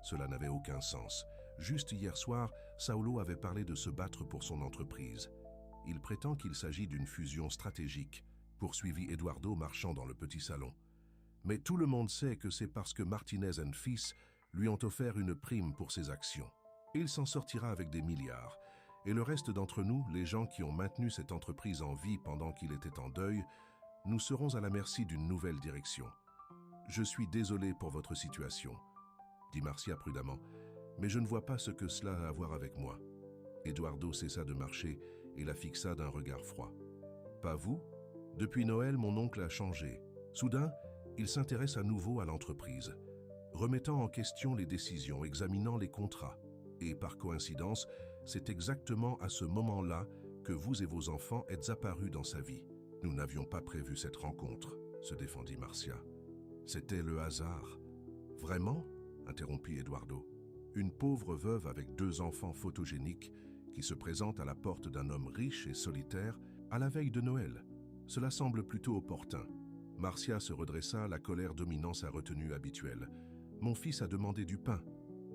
Cela n'avait aucun sens. Juste hier soir, Saulo avait parlé de se battre pour son entreprise. Il prétend qu'il s'agit d'une fusion stratégique, poursuivit Eduardo marchant dans le petit salon. Mais tout le monde sait que c'est parce que Martinez & Fils lui ont offert une prime pour ses actions. Il s'en sortira avec des milliards. Et le reste d'entre nous, les gens qui ont maintenu cette entreprise en vie pendant qu'il était en deuil, nous serons à la merci d'une nouvelle direction. Je suis désolé pour votre situation, dit Marcia prudemment, mais je ne vois pas ce que cela a à voir avec moi. Eduardo cessa de marcher et la fixa d'un regard froid. Pas vous ? Depuis Noël, mon oncle a changé. Soudain, il s'intéresse à nouveau à l'entreprise, remettant en question les décisions, examinant les contrats. Et par coïncidence, c'est exactement à ce moment-là que vous et vos enfants êtes apparus dans sa vie. Nous n'avions pas prévu cette rencontre, se défendit Marcia. C'était le hasard. Vraiment ? Interrompit Eduardo. Une pauvre veuve avec 2 enfants photogéniques qui se présente à la porte d'un homme riche et solitaire à la veille de Noël. Cela semble plutôt opportun. Marcia se redressa, la colère dominant sa retenue habituelle. « Mon fils a demandé du pain,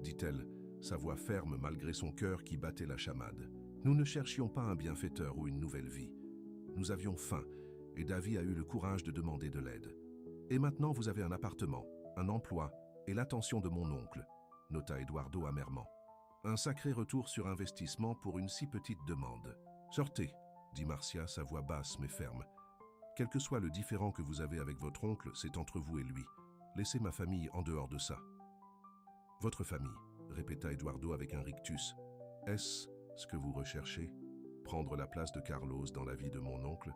dit-elle, sa voix ferme malgré son cœur qui battait la chamade. Nous ne cherchions pas un bienfaiteur ou une nouvelle vie. Nous avions faim et Davy a eu le courage de demander de l'aide. Et maintenant vous avez un appartement, un emploi et l'attention de mon oncle, nota Eduardo amèrement. Un sacré retour sur investissement pour une si petite demande. Sortez, dit Marcia, sa voix basse mais ferme. Quel que soit le différend que vous avez avec votre oncle, c'est entre vous et lui. Laissez ma famille en dehors de ça. Votre famille, répéta Eduardo avec un rictus. Est-ce ce que vous recherchez? Prendre la place de Carlos dans la vie de mon oncle?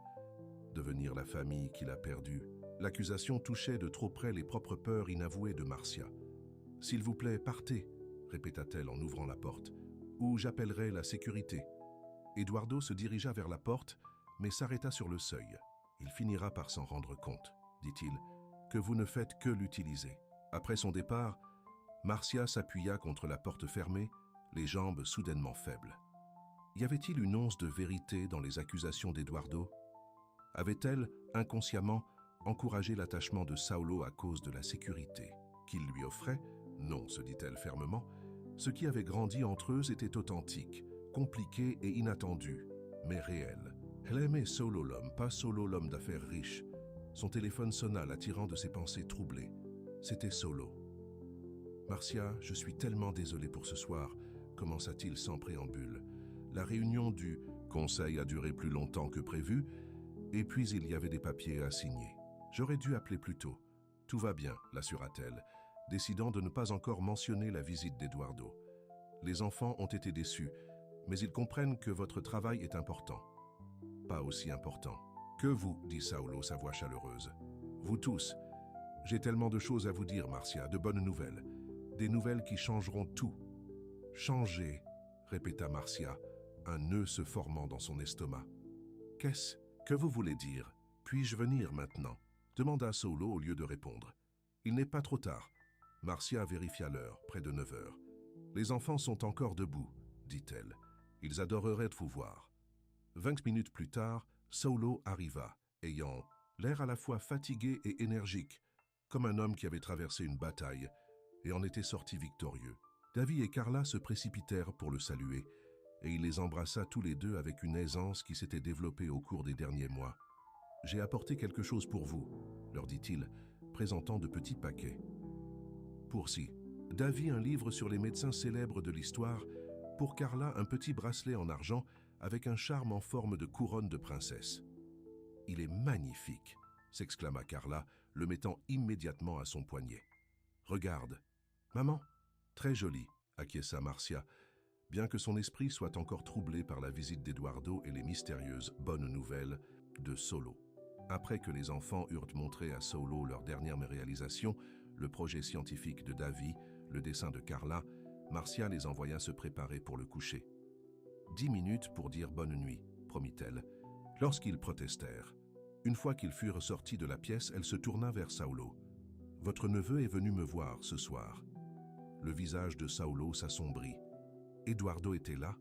Devenir la famille qu'il a perdue? L'accusation touchait de trop près les propres peurs inavouées de Marcia. S'il vous plaît, partez, répéta-t-elle en ouvrant la porte, ou j'appellerai la sécurité. Eduardo se dirigea vers la porte, mais s'arrêta sur le seuil. Il finira par s'en rendre compte, dit-il, que vous ne faites que l'utiliser. Après son départ, Marcia s'appuya contre la porte fermée, les jambes soudainement faibles. Y avait-il une once de vérité dans les accusations d'Eduardo? Avait-elle, inconsciemment, encouragé l'attachement de Saulo à cause de la sécurité qu'il lui offrait? Non, se dit-elle fermement. Ce qui avait grandi entre eux était authentique, compliqué et inattendu, mais réel. Elle aimait Saulo l'homme, pas Saulo l'homme d'affaires riche. Son téléphone sonna, l'attirant de ses pensées troublées. C'était Saulo. « Marcia, je suis tellement désolé pour ce soir », commença-t-il sans préambule. La réunion du conseil a duré plus longtemps que prévu, et puis il y avait des papiers à signer. J'aurais dû appeler plus tôt. Tout va bien, l'assura-t-elle, décidant de ne pas encore mentionner la visite d'Eduardo. Les enfants ont été déçus, mais ils comprennent que votre travail est important. Pas aussi important que vous, dit Saulo, sa voix chaleureuse. Vous tous. J'ai tellement de choses à vous dire, Marcia, de bonnes nouvelles. Des nouvelles qui changeront tout. Changer, répéta Marcia, un nœud se formant dans son estomac. Qu'est-ce que vous voulez dire? Puis-je venir maintenant? Demanda Saulo au lieu de répondre. Il n'est pas trop tard. Marcia vérifia l'heure, près de 9 heures. Les enfants sont encore debout, dit-elle. Ils adoreraient vous voir. 20 minutes plus tard, Saulo arriva, ayant l'air à la fois fatigué et énergique, comme un homme qui avait traversé une bataille et en était sorti victorieux. Davy et Carla se précipitèrent pour le saluer, et il les embrassa tous les deux avec une aisance qui s'était développée au cours des derniers mois. « J'ai apporté quelque chose pour vous », leur dit-il, présentant de petits paquets. Pour si, Davy un livre sur les médecins célèbres de l'histoire, pour Carla un petit bracelet en argent avec un charme en forme de couronne de princesse. « Il est magnifique !» s'exclama Carla, le mettant immédiatement à son poignet. « Regarde. Maman, très joli, acquiesça Marcia, bien que son esprit soit encore troublé par la visite d'Eduardo et les mystérieuses bonnes nouvelles de Saulo. Après que les enfants eurent montré à Saulo leur dernière réalisation, le projet scientifique de Davy, le dessin de Carla, Marcia les envoya se préparer pour le coucher. 10 minutes pour dire bonne nuit, promit-elle, lorsqu'ils protestèrent. Une fois qu'ils furent sortis de la pièce, elle se tourna vers Saulo. « Votre neveu est venu me voir ce soir. » Le visage de Saulo s'assombrit. « Eduardo était là?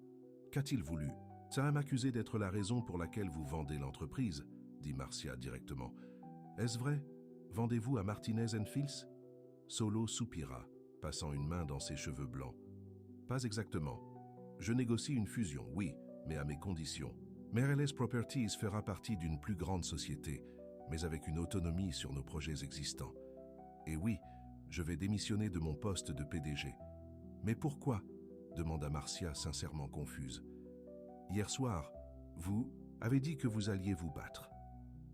Qu'a-t-il voulu? Ça m'accusé d'être la raison pour laquelle vous vendez l'entreprise, » dit Marcia directement. « Est-ce vrai? Vendez-vous à Martinez & Fils ?» Saulo soupira, passant une main dans ses cheveux blancs. « Pas exactement. Je négocie une fusion, oui, mais à mes conditions. Merelles Properties fera partie d'une plus grande société, mais avec une autonomie sur nos projets existants. Et oui, je vais démissionner de mon poste de PDG. Mais pourquoi? Demanda Marcia sincèrement confuse. Hier soir, vous avez dit que vous alliez vous battre.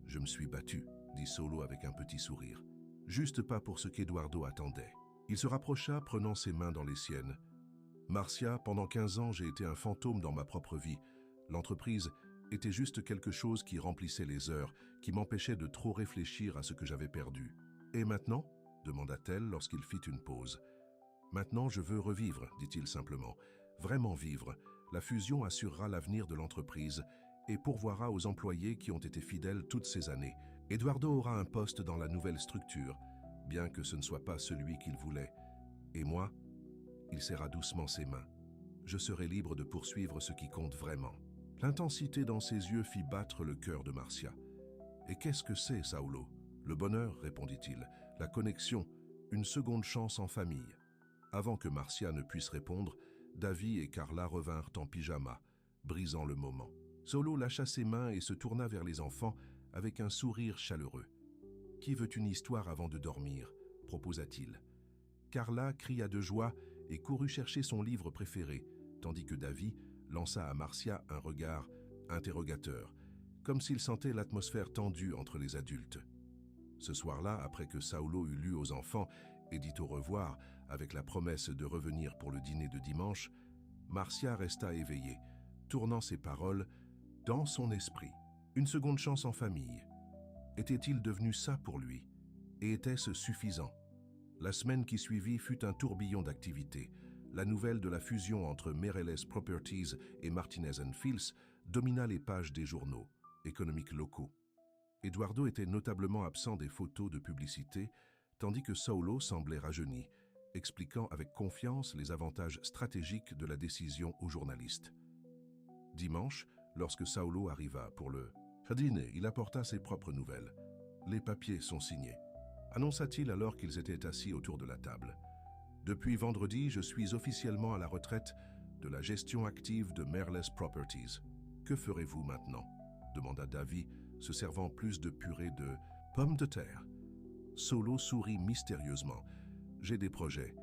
Je me suis battu, dit Saulo avec un petit sourire. Juste pas pour ce qu'Eduardo attendait. Il se rapprocha, prenant ses mains dans les siennes. Marcia, pendant 15 ans, j'ai été un fantôme dans ma propre vie. L'entreprise était juste quelque chose qui remplissait les heures, qui m'empêchait de trop réfléchir à ce que j'avais perdu. Et maintenant? Demanda-t-elle lorsqu'il fit une pause. Maintenant, je veux revivre, dit-il simplement. Vraiment vivre. La fusion assurera l'avenir de l'entreprise et pourvoira aux employés qui ont été fidèles toutes ces années. Eduardo aura un poste dans la nouvelle structure, bien que ce ne soit pas celui qu'il voulait. Et moi? Il serra doucement ses mains. Je serai libre de poursuivre ce qui compte vraiment. L'intensité dans ses yeux fit battre le cœur de Marcia. « Et qu'est-ce que c'est, Saulo? Le bonheur, répondit-il, la connexion, une seconde chance en famille. » Avant que Marcia ne puisse répondre, Davy et Carla revinrent en pyjama, brisant le moment. Saulo lâcha ses mains et se tourna vers les enfants avec un sourire chaleureux. « Qui veut une histoire avant de dormir ?» proposa-t-il. Carla cria de joie et courut chercher son livre préféré, tandis que Davy lança à Marcia un regard interrogateur, comme s'il sentait l'atmosphère tendue entre les adultes. Ce soir-là, après que Saulo eut lu aux enfants et dit au revoir avec la promesse de revenir pour le dîner de dimanche, Marcia resta éveillée, tournant ses paroles dans son esprit. Une seconde chance en famille. Était-il devenu ça pour lui? Et était-ce suffisant? La semaine qui suivit fut un tourbillon d'activités. La nouvelle de la fusion entre Merelles Properties et Martinez & Fields domina les pages des journaux économiques locaux. Eduardo était notablement absent des photos de publicité, tandis que Saulo semblait rajeuni, expliquant avec confiance les avantages stratégiques de la décision aux journalistes. Dimanche, lorsque Saulo arriva pour le dîner, il apporta ses propres nouvelles. « Les papiers sont signés », annonça-t-il alors qu'ils étaient assis autour de la table. « Depuis vendredi, je suis officiellement à la retraite de la gestion active de Merelles Properties. Que ferez-vous maintenant ?» demanda Davy, se servant plus de purée de pommes de terre. Saulo sourit mystérieusement. « J'ai des projets.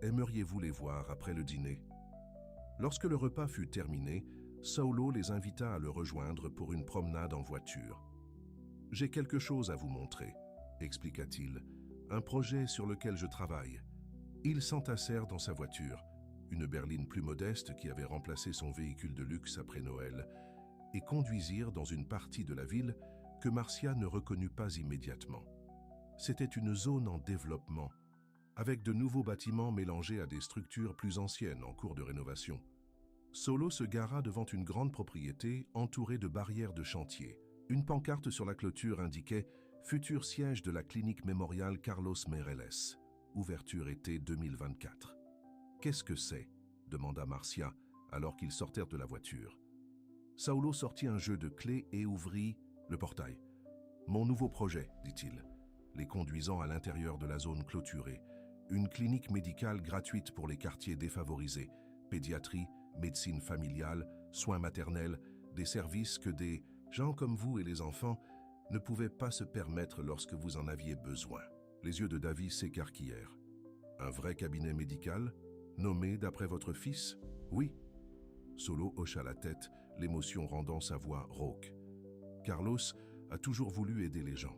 Aimeriez-vous les voir après le dîner ?» Lorsque le repas fut terminé, Saulo les invita à le rejoindre pour une promenade en voiture. « J'ai quelque chose à vous montrer, » expliqua-t-il. « Un projet sur lequel je travaille. » Ils s'entassèrent dans sa voiture, une berline plus modeste qui avait remplacé son véhicule de luxe après Noël, et conduisirent dans une partie de la ville que Marcia ne reconnut pas immédiatement. C'était une zone en développement, avec de nouveaux bâtiments mélangés à des structures plus anciennes en cours de rénovation. Saulo se gara devant une grande propriété entourée de barrières de chantier. Une pancarte sur la clôture indiquait « Futur siège de la clinique mémoriale Carlos Merelles. Ouverture été 2024. » « Qu'est-ce que c'est ?» demanda Marcia alors qu'ils sortirent de la voiture. Saulo sortit un jeu de clés et ouvrit le portail. « Mon nouveau projet, dit-il, les conduisant à l'intérieur de la zone clôturée. Une clinique médicale gratuite pour les quartiers défavorisés, pédiatrie, médecine familiale, soins maternels, des services que des gens comme vous et les enfants ne pouvaient pas se permettre lorsque vous en aviez besoin. » Les yeux de Davy s'écarquillèrent. « Un vrai cabinet médical, nommé d'après votre fils ? » ?»« Oui. » Saulo hocha la tête, l'émotion rendant sa voix rauque. « Carlos a toujours voulu aider les gens.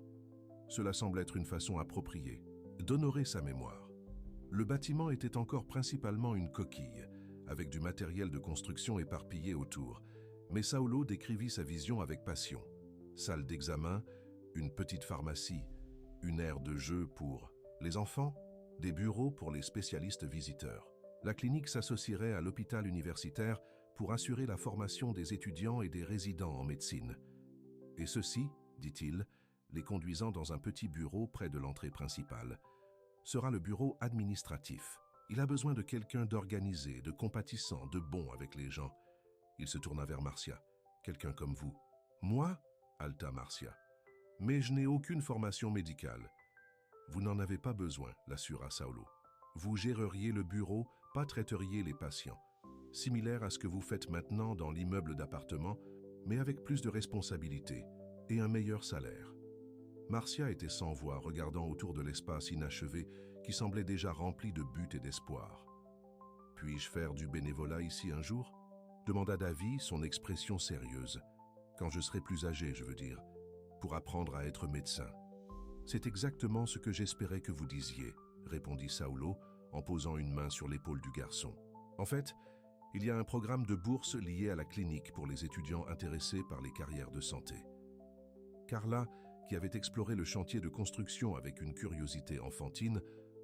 Cela semble être une façon appropriée d'honorer sa mémoire. » Le bâtiment était encore principalement une coquille, avec du matériel de construction éparpillé autour, mais Saulo décrivit sa vision avec passion. Salle d'examen, une petite pharmacie, une aire de jeu pour les enfants, des bureaux pour les spécialistes visiteurs. La clinique s'associerait à l'hôpital universitaire pour assurer la formation des étudiants et des résidents en médecine. Et ceci, dit-il, les conduisant dans un petit bureau près de l'entrée principale, sera le bureau administratif. Il a besoin de quelqu'un d'organisé, de compatissant, de bon avec les gens. Il se tourna vers Marcia. « Quelqu'un comme vous. »« Moi ?» haleta Marcia. « Mais je n'ai aucune formation médicale. »« Vous n'en avez pas besoin, l'assura Saulo. Vous géreriez le bureau, pas traiteriez les patients. Similaire à ce que vous faites maintenant dans l'immeuble d'appartement, mais avec plus de responsabilités et un meilleur salaire. » Marcia était sans voix, regardant autour de l'espace inachevé qui semblait déjà rempli de buts et d'espoir. « Puis-je faire du bénévolat ici un jour ?» demanda Davy, son expression sérieuse. « Quand je serai plus âgé, je veux dire, pour apprendre à être médecin. »« C'est exactement ce que j'espérais que vous disiez, » répondit Saulo en posant une main sur l'épaule du garçon. « En fait, il y a un programme de bourse lié à la clinique pour les étudiants intéressés par les carrières de santé. » Carla, qui avait exploré le chantier de construction avec une curiosité enfantine,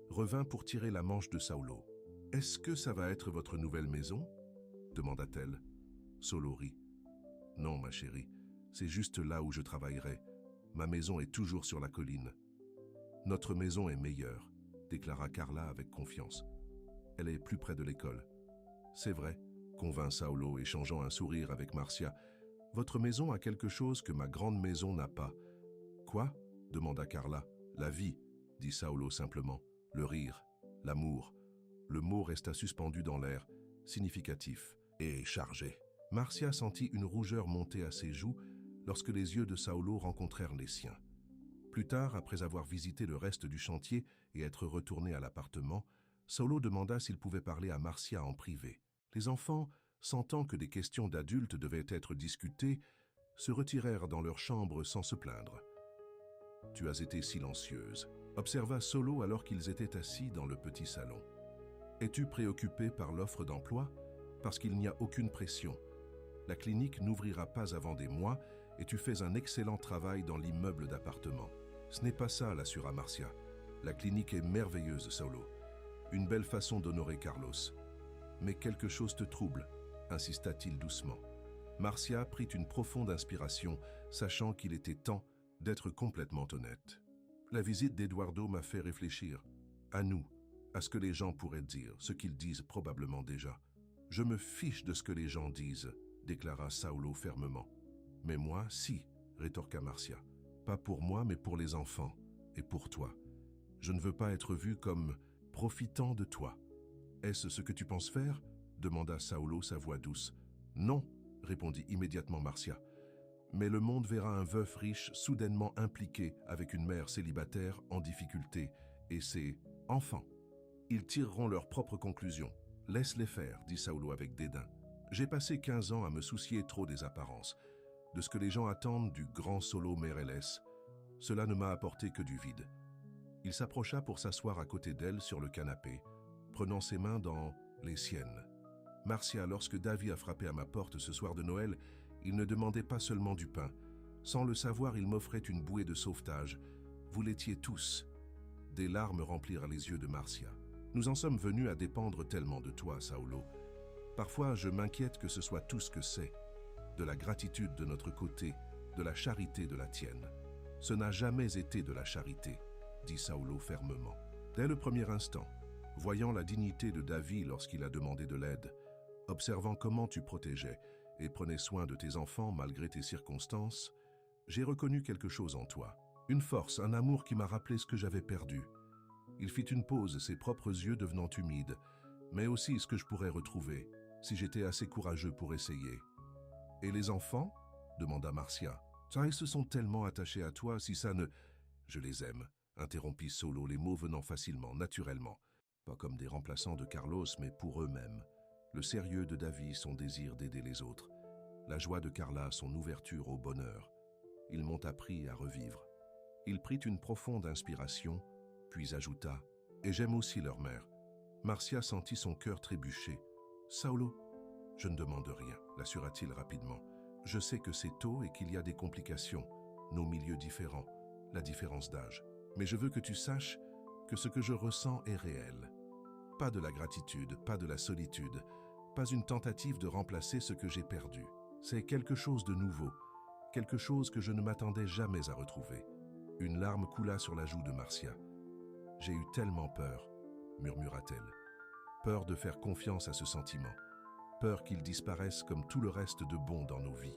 revint pour tirer la manche de Saulo. « Est-ce que ça va être votre nouvelle maison ?» demanda-t-elle. Saulo rit. « Non, ma chérie, c'est juste là où je travaillerai. Ma maison est toujours sur la colline. »« Notre maison est meilleure, » déclara Carla avec confiance. « Elle est plus près de l'école. »« C'est vrai, » convint Saulo, échangeant un sourire avec Marcia. « Votre maison a quelque chose que ma grande maison n'a pas. »« Quoi ?» demanda Carla. « La vie, » dit Saulo simplement. « Le rire, l'amour. » Le mot resta suspendu dans l'air, significatif et chargé. « Marcia sentit une rougeur monter à ses joues lorsque les yeux de Saulo rencontrèrent les siens. Plus tard, après avoir visité le reste du chantier et être retourné à l'appartement, Saulo demanda s'il pouvait parler à Marcia en privé. Les enfants, sentant que des questions d'adultes devaient être discutées, se retirèrent dans leur chambre sans se plaindre. « Tu as été silencieuse », observa Saulo alors qu'ils étaient assis dans le petit salon. « Es-tu préoccupée par l'offre d'emploi? Parce qu'il n'y a aucune pression. La clinique n'ouvrira pas avant des mois et tu fais un excellent travail dans l'immeuble d'appartement. » « Ce n'est pas ça, l'assura Marcia. La clinique est merveilleuse, Saulo. Une belle façon d'honorer Carlos. Mais quelque chose te trouble, insista-t-il doucement. Marcia prit une profonde inspiration, sachant qu'il était temps d'être complètement honnête. La visite d'Eduardo m'a fait réfléchir. À nous, à ce que les gens pourraient dire, ce qu'ils disent probablement déjà. Je me fiche de ce que les gens disent, déclara Saulo fermement. Mais moi, si, rétorqua Marcia. Pas pour moi, mais pour les enfants, et pour toi. Je ne veux pas être vu comme profitant de toi. Est-ce ce que tu penses faire? Demanda Saulo, sa voix douce. Non, répondit immédiatement Marcia. Mais le monde verra un veuf riche soudainement impliqué avec une mère célibataire en difficulté, et ses enfants. Ils tireront leurs propres conclusions. Laisse-les faire, dit Saulo avec dédain. J'ai passé 15 ans à me soucier trop des apparences, de ce que les gens attendent du grand Saulo Meirelles. Cela ne m'a apporté que du vide. Il s'approcha pour s'asseoir à côté d'elle sur le canapé, prenant ses mains dans les siennes. Marcia, lorsque Davy a frappé à ma porte ce soir de Noël, il ne demandait pas seulement du pain. Sans le savoir, il m'offrait une bouée de sauvetage. Vous l'étiez tous. Des larmes remplirent les yeux de Marcia. Nous en sommes venus à dépendre tellement de toi, Saulo. Parfois, je m'inquiète que ce soit tout ce que c'est. De la gratitude de notre côté, de la charité de la tienne. Ce n'a jamais été de la charité, dit Saulo fermement. Dès le premier instant, voyant la dignité de Davy lorsqu'il a demandé de l'aide, observant comment tu protégeais et prenais soin de tes enfants malgré tes circonstances, j'ai reconnu quelque chose en toi. Une force, un amour qui m'a rappelé ce que j'avais perdu. Il fit une pause, ses propres yeux devenant humides, mais aussi ce que je pourrais retrouver, si j'étais assez courageux pour essayer. « Et les enfants ?» demanda Marcia. « Ça, ils se sont tellement attachés à toi, si ça ne… »« Je les aime », interrompit Saulo, les mots venant facilement, naturellement. Pas comme des remplaçants de Carlos, mais pour eux-mêmes. Le sérieux de Davy, son désir d'aider les autres. La joie de Carla, son ouverture au bonheur. Ils m'ont appris à revivre. Il prit une profonde inspiration, puis ajouta « Et j'aime aussi leur mère. » Marcia sentit son cœur trébucher. « Saulo, je ne demande rien, l'assura-t-il rapidement. Je sais que c'est tôt et qu'il y a des complications, nos milieux différents, la différence d'âge. Mais je veux que tu saches que ce que je ressens est réel. Pas de la gratitude, pas de la solitude, pas une tentative de remplacer ce que j'ai perdu. C'est quelque chose de nouveau, quelque chose que je ne m'attendais jamais à retrouver. » Une larme coula sur la joue de Marcia. « J'ai eu tellement peur, » murmura-t-elle. « Peur de faire confiance à ce sentiment. Peur qu'il disparaisse comme tout le reste de bon dans nos vies. »«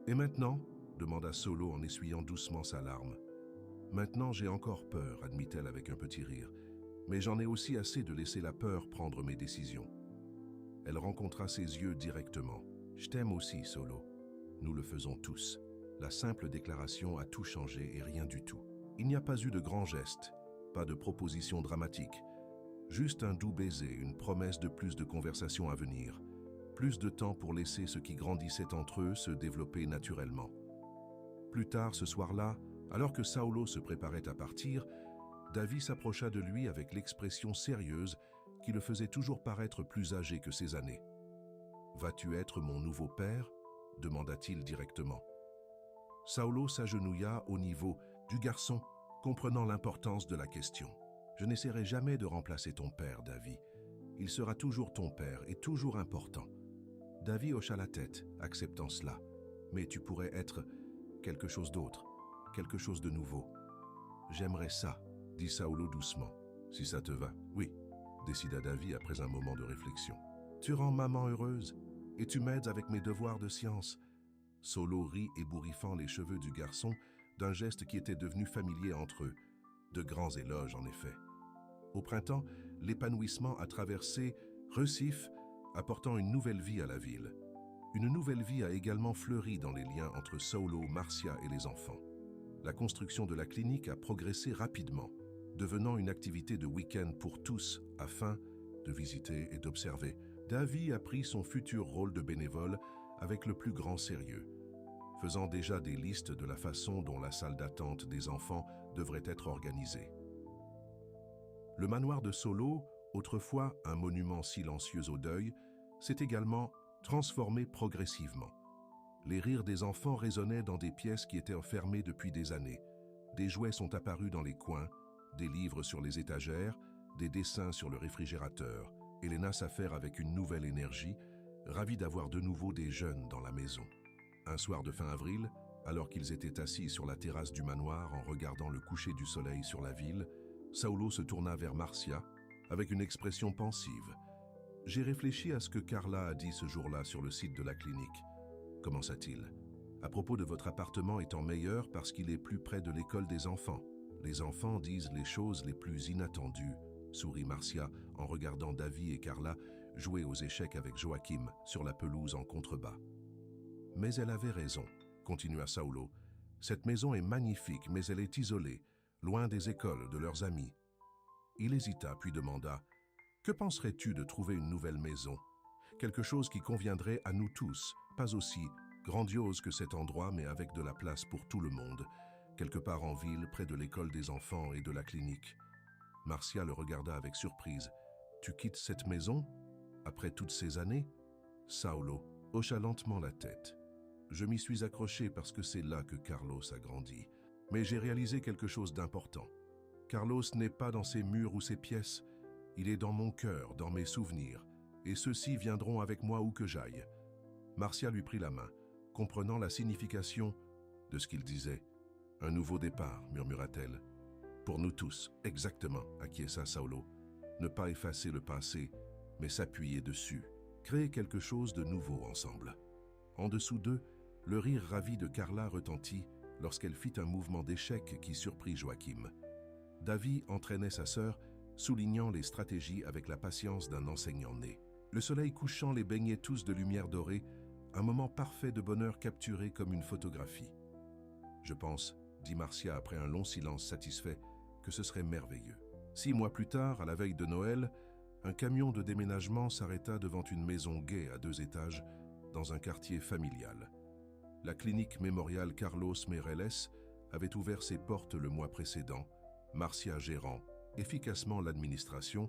Et maintenant ?» demanda Saulo en essuyant doucement sa larme. « Maintenant j'ai encore peur, admit-elle avec un petit rire. Mais j'en ai aussi assez de laisser la peur prendre mes décisions. » Elle rencontra ses yeux directement. « Je t'aime aussi, Saulo. Nous le faisons tous. » La simple déclaration a tout changé et rien du tout. Il n'y a pas eu de grands gestes, pas de proposition dramatique. Juste un doux baiser, une promesse de plus de conversations à venir. Plus de temps pour laisser ce qui grandissait entre eux se développer naturellement. Plus tard ce soir-là, alors que Saulo se préparait à partir, Davy s'approcha de lui avec l'expression sérieuse qui le faisait toujours paraître plus âgé que ses années. « Vas-tu être mon nouveau père ?» demanda-t-il directement. Saulo s'agenouilla au niveau du garçon, comprenant l'importance de la question. « Je n'essaierai jamais de remplacer ton père, Davy. Il sera toujours ton père et toujours important. » Davy hocha la tête, acceptant cela. « Mais tu pourrais être quelque chose d'autre, quelque chose de nouveau. »« J'aimerais ça, » dit Saulo doucement. « Si ça te va, oui, » décida Davy après un moment de réflexion. « Tu rends maman heureuse et tu m'aides avec mes devoirs de science. » Saulo rit, ébouriffant les cheveux du garçon d'un geste qui était devenu familier entre eux. De grands éloges, en effet. Au printemps, l'épanouissement a traversé Recife, apportant une nouvelle vie à la ville. Une nouvelle vie a également fleuri dans les liens entre Saulo, Marcia et les enfants. La construction de la clinique a progressé rapidement, devenant une activité de week-end pour tous afin de visiter et d'observer. Davy a pris son futur rôle de bénévole avec le plus grand sérieux, faisant déjà des listes de la façon dont la salle d'attente des enfants devrait être organisée. Le manoir de Saulo, autrefois un monument silencieux au deuil, s'est également transformé progressivement. Les rires des enfants résonnaient dans des pièces qui étaient fermées depuis des années. Des jouets sont apparus dans les coins, des livres sur les étagères, des dessins sur le réfrigérateur. Elena s'affaire avec une nouvelle énergie, ravie d'avoir de nouveau des jeunes dans la maison. Un soir de fin avril, alors qu'ils étaient assis sur la terrasse du manoir en regardant le coucher du soleil sur la ville, Saulo se tourna vers Marcia avec une expression pensive. « J'ai réfléchi à ce que Carla a dit ce jour-là sur le site de la clinique. » Commença-t-il. « À propos de votre appartement étant meilleur parce qu'il est plus près de l'école des enfants. Les enfants disent les choses les plus inattendues, » sourit Marcia en regardant Davy et Carla jouer aux échecs avec Joachim sur la pelouse en contrebas. « Mais elle avait raison, » continua Saulo. « Cette maison est magnifique, mais elle est isolée, loin des écoles de leurs amis. » Il hésita, puis demanda « Que penserais-tu de trouver une nouvelle maison? Quelque chose qui conviendrait à nous tous, pas aussi grandiose que cet endroit, mais avec de la place pour tout le monde, quelque part en ville, près de l'école des enfants et de la clinique. » Marcia le regarda avec surprise. « Tu quittes cette maison? Après toutes ces années ?» Saulo hocha lentement la tête. « Je m'y suis accroché parce que c'est là que Carlos a grandi. Mais j'ai réalisé quelque chose d'important. Carlos n'est pas dans ses murs ou ses pièces, il est dans mon cœur, dans mes souvenirs, et ceux-ci viendront avec moi où que j'aille. » Marcia lui prit la main, comprenant la signification de ce qu'il disait. « Un nouveau départ, murmura-t-elle. »« Pour nous tous, exactement, acquiesça Saulo. Ne pas effacer le passé, mais s'appuyer dessus. Créer quelque chose de nouveau ensemble. » En dessous d'eux, le rire ravi de Carla retentit lorsqu'elle fit un mouvement d'échec qui surprit Joachim. Davy entraînait sa sœur, soulignant les stratégies avec la patience d'un enseignant né. Le soleil couchant les baignait tous de lumière dorée, un moment parfait de bonheur capturé comme une photographie. « Je pense, » dit Marcia après un long silence satisfait, « que ce serait merveilleux. » 6 mois plus tard, à la veille de Noël, un camion de déménagement s'arrêta devant une maison gaie à 2 étages, dans un quartier familial. La clinique mémoriale Carlos Meireles avait ouvert ses portes le mois précédent, Marcia gérant efficacement l'administration,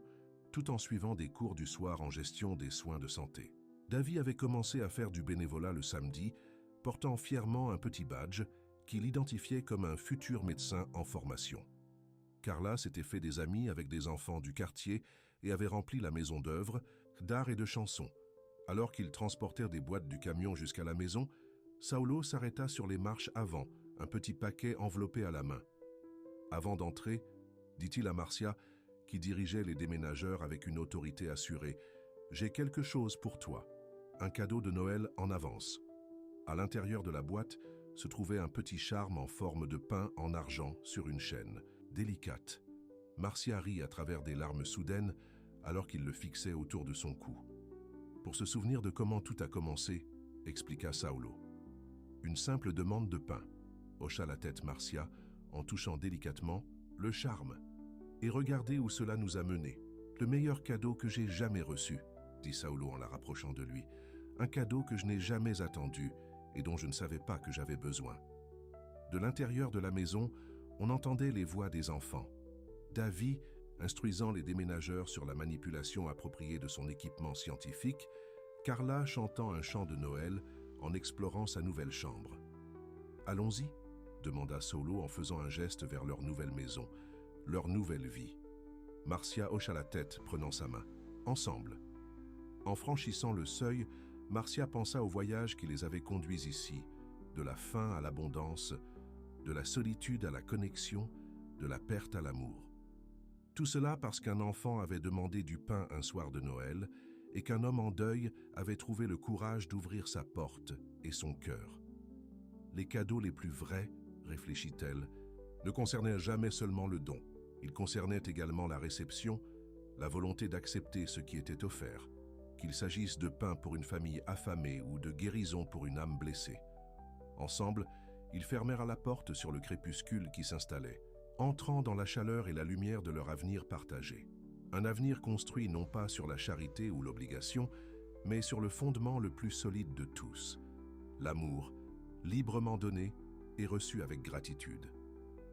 tout en suivant des cours du soir en gestion des soins de santé. Davy avait commencé à faire du bénévolat le samedi, portant fièrement un petit badge qui l'identifiait comme un futur médecin en formation. Carla s'était fait des amis avec des enfants du quartier et avait rempli la maison d'œuvres, d'art et de chansons. Alors qu'ils transportèrent des boîtes du camion jusqu'à la maison, Saulo s'arrêta sur les marches avant, un petit paquet enveloppé à la main. Avant d'entrer, dit-il à Marcia, qui dirigeait les déménageurs avec une autorité assurée, « J'ai quelque chose pour toi, un cadeau de Noël en avance. » À l'intérieur de la boîte se trouvait un petit charme en forme de pain en argent sur une chaîne, délicate. Marcia rit à travers des larmes soudaines alors qu'il le fixait autour de son cou. « Pour se souvenir de comment tout a commencé, » expliqua Saulo. « Une simple demande de pain, » hocha la tête Marcia en touchant délicatement le charme. « Et regardez où cela nous a menés. Le meilleur cadeau que j'ai jamais reçu, » dit Saulo en la rapprochant de lui. « Un cadeau que je n'ai jamais attendu et dont je ne savais pas que j'avais besoin. » De l'intérieur de la maison, on entendait les voix des enfants. Davy, instruisant les déménageurs sur la manipulation appropriée de son équipement scientifique, Carla chantant un chant de Noël en explorant sa nouvelle chambre. « Allons-y » demanda Saulo en faisant un geste vers leur nouvelle maison, leur nouvelle vie. Marcia hocha la tête, prenant sa main. « Ensemble » En franchissant le seuil, Marcia pensa au voyage qui les avait conduits ici, de la faim à l'abondance, de la solitude à la connexion, de la perte à l'amour. Tout cela parce qu'un enfant avait demandé du pain un soir de Noël et qu'un homme en deuil avait trouvé le courage d'ouvrir sa porte et son cœur. Les cadeaux les plus vrais, réfléchit-elle, ne concernaient jamais seulement le don. Ils concernaient également la réception, la volonté d'accepter ce qui était offert, qu'il s'agisse de pain pour une famille affamée ou de guérison pour une âme blessée. Ensemble, ils fermèrent la porte sur le crépuscule qui s'installait, entrant dans la chaleur et la lumière de leur avenir partagé. Un avenir construit non pas sur la charité ou l'obligation, mais sur le fondement le plus solide de tous, l'amour, librement donné et reçu avec gratitude.